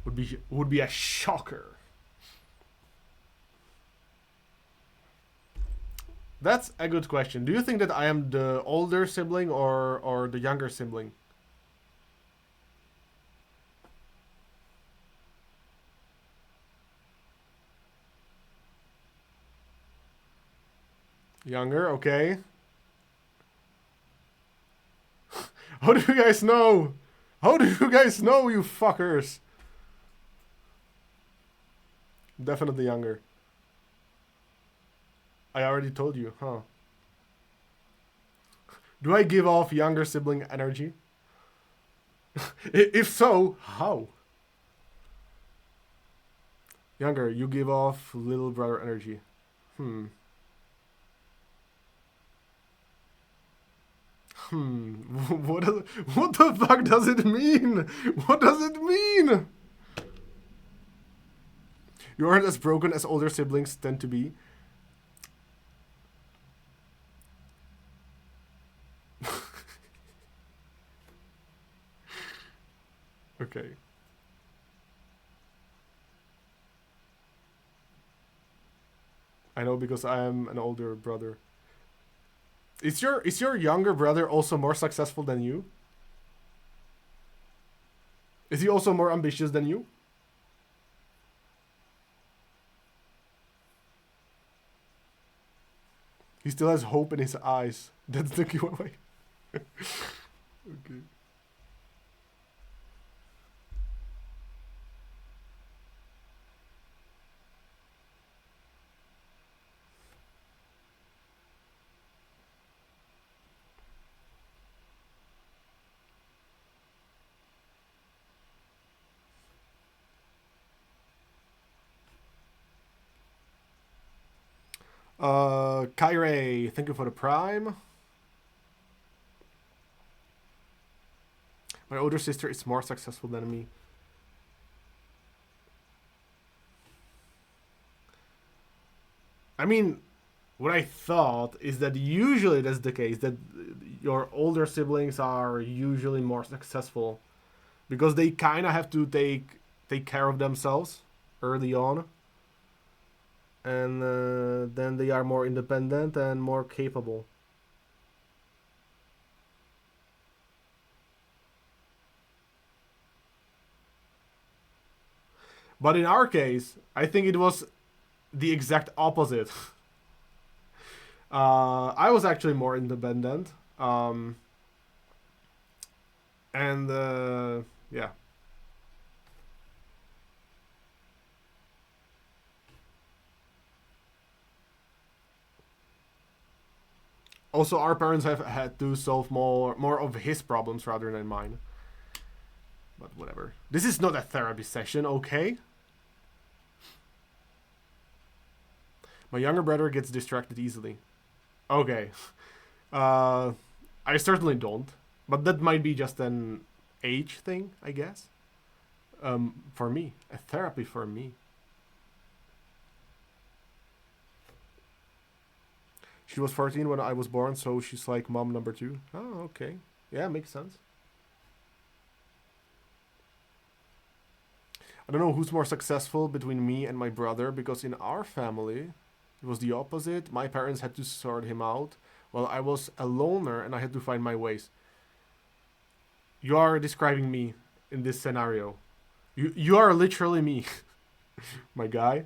Would be a shocker. That's a good question. Do you think that I am the older sibling or the younger sibling? Younger, okay. How do you guys know? How do you guys know, you fuckers? Definitely younger. I already told you, huh? Do I give off younger sibling energy? If so, how? Younger, you give off little brother energy. What, what the fuck does it mean? What does it mean? You aren't as broken as older siblings tend to be. Okay. I know because I am an older brother. Is your younger brother also more successful than you? Is he also more ambitious than you? He still has hope in his eyes. That's the giveaway. Okay. Kyrie, thank you for the prime. My older sister is more successful than me. I mean, what I thought is that usually that's the case, that your older siblings are usually more successful because they kind of have to take care of themselves early on, and then they are more independent and more capable. But in our case, I think it was the exact opposite. I was actually more independent, and yeah. Also, our parents have had to solve more of his problems rather than mine. But whatever. This is not a therapy session, okay? My younger brother gets distracted easily. Okay. I certainly don't. But that might be just an age thing, I guess. For me. A therapy for me. She was 14 when I was born, so she's like mom number 2. Oh, okay. Yeah, makes sense. I don't know who's more successful between me and my brother, because in our family, it was the opposite. My parents had to sort him out, while I was a loner and I had to find my ways. You are describing me in this scenario. You are literally me, my guy.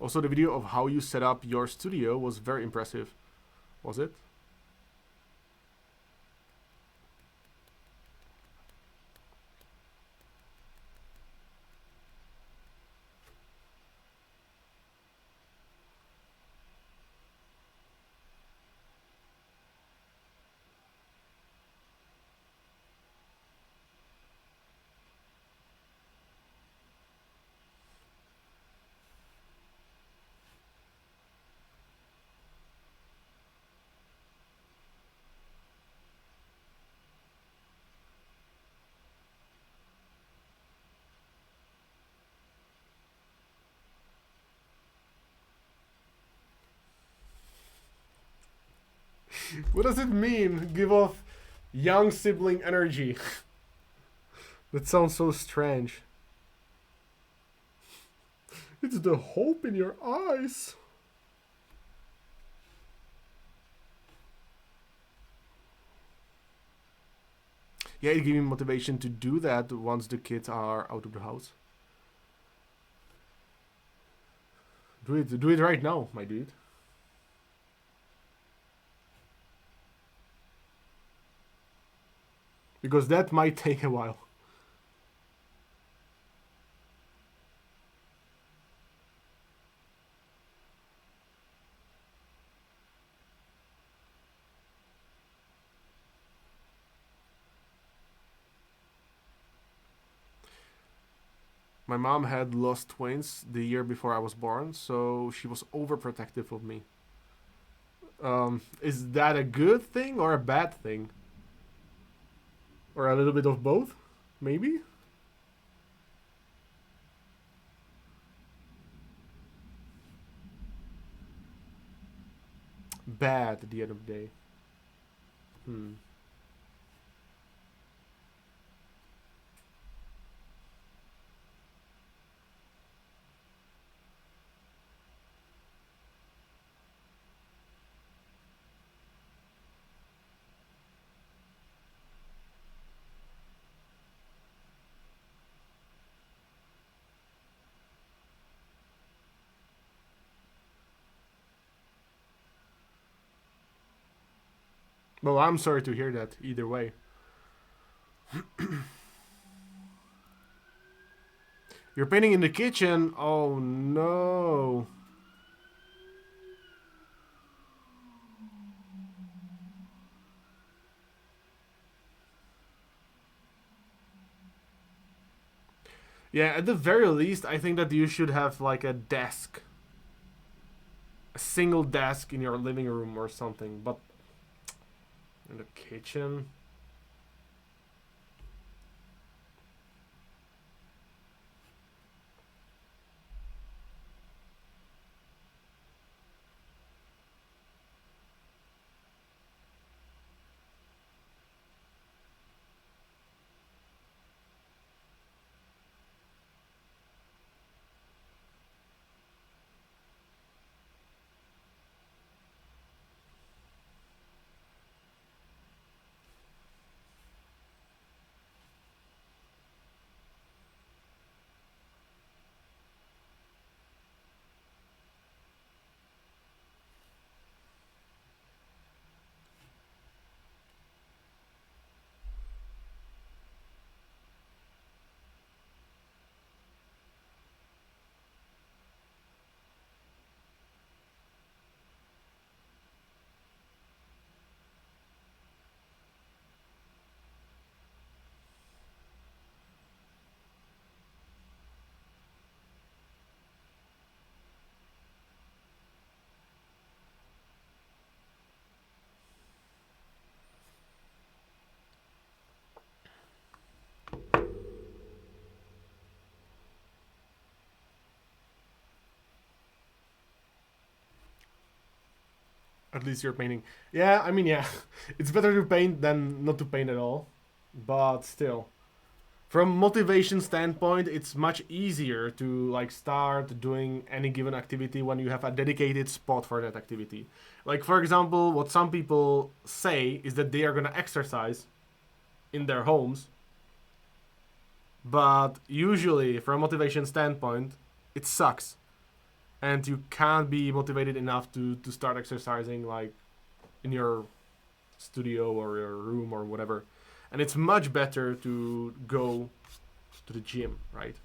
Also, the video of how you set up your studio was very impressive. Was it? What does it mean? Give off young sibling energy. That sounds so strange. It's the hope in your eyes. Yeah, it gave me motivation to do that once the kids are out of the house. Do it right now, my dude. Because that might take a while. My mom had lost twins the year before I was born, so she was overprotective of me. Is that a good thing or a bad thing? Or a little bit of both? Maybe? Bad at the end of the day. Hmm. Well, I'm sorry to hear that either way. You're painting in the kitchen? Oh no. Yeah, at the very least, I think that you should have like a desk. A single desk in your living room or something. But in the kitchen? At least you're painting. Yeah, I mean, yeah. It's better to paint than not to paint at all. But still. From motivation standpoint, it's much easier to like start doing any given activity when you have a dedicated spot for that activity. Like for example, what some people say is that they are going to exercise in their homes, but usually from a motivation standpoint, it sucks and you can't be motivated enough to start exercising like in your studio or your room or whatever. And it's much better to go to the gym, right?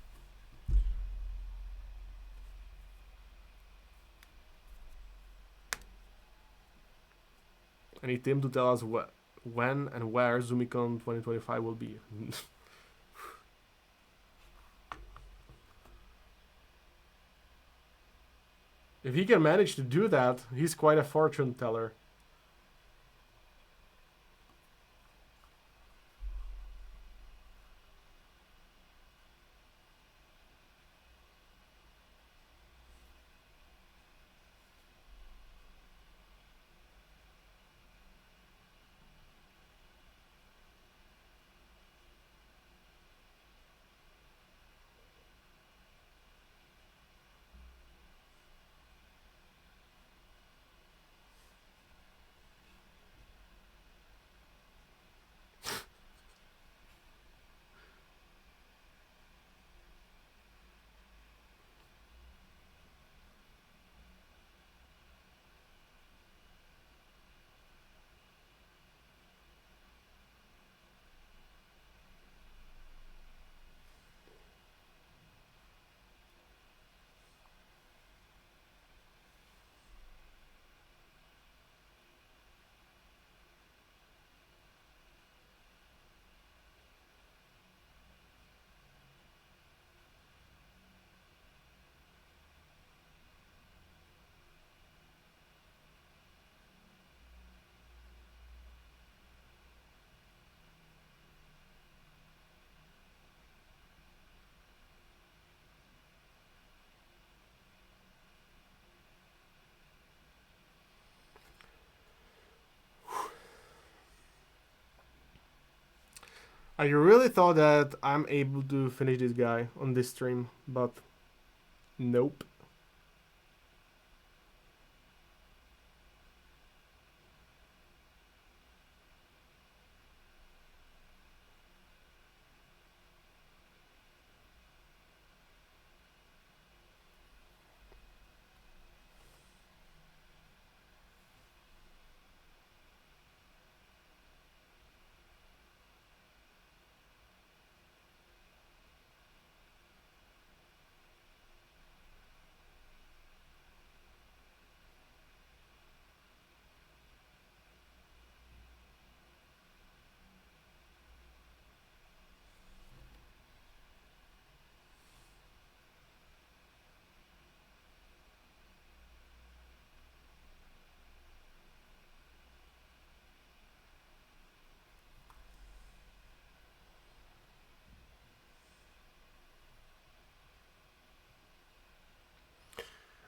I need Tim to tell us when and where ZumiCon 2025 will be. If he can manage to do that, he's quite a fortune teller. I really thought that I'm able to finish this guy on this stream, but nope.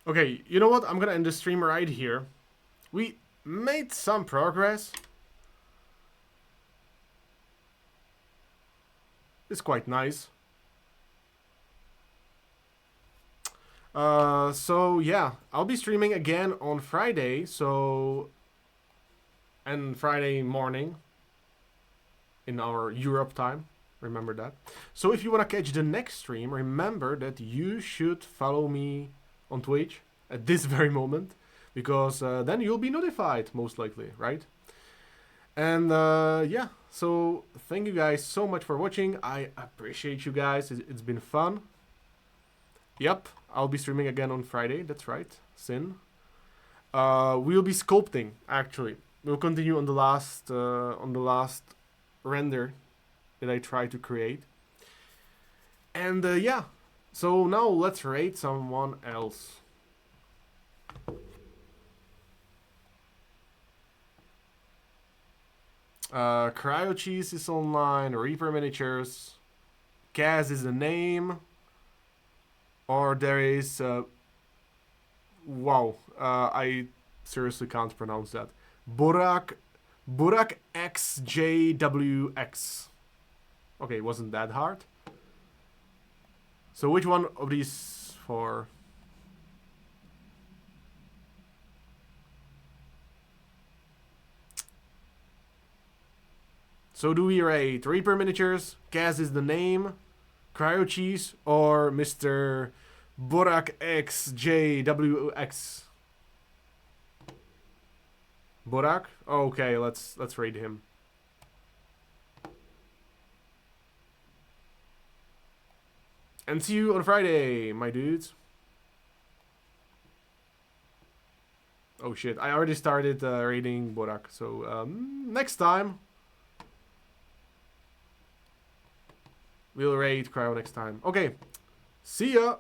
Okay, you know what? I'm gonna end the stream right here. We made some progress. It's quite nice. So yeah, I'll be streaming again on Friday. And Friday morning in our Europe time. Remember that. So if you wanna catch the next stream, remember that you should follow me on Twitch at this very moment, because then you'll be notified most likely, right? And yeah, so thank you guys so much for watching. I appreciate you guys. It's been fun. Yep, I'll be streaming again on Friday. That's right, Sin. We'll be sculpting actually. We'll continue on the last render that I tried to create. And yeah, so now let's raid someone else. Cryo Cheese is online. Reaper Miniatures. Kaz is the name. Or there is. Wow, I seriously can't pronounce that. Burak XJWX. Okay, it wasn't that hard. So which one of these four? So do we rate Reaper Miniatures, Kaz is the name, Cryo Cheese, or Mr. Burak XJWX? Burak? Okay, let's rate him. And see you on Friday, my dudes. Oh shit, I already started rating Burak, so next time we'll raid Cryo next time. Okay, see ya!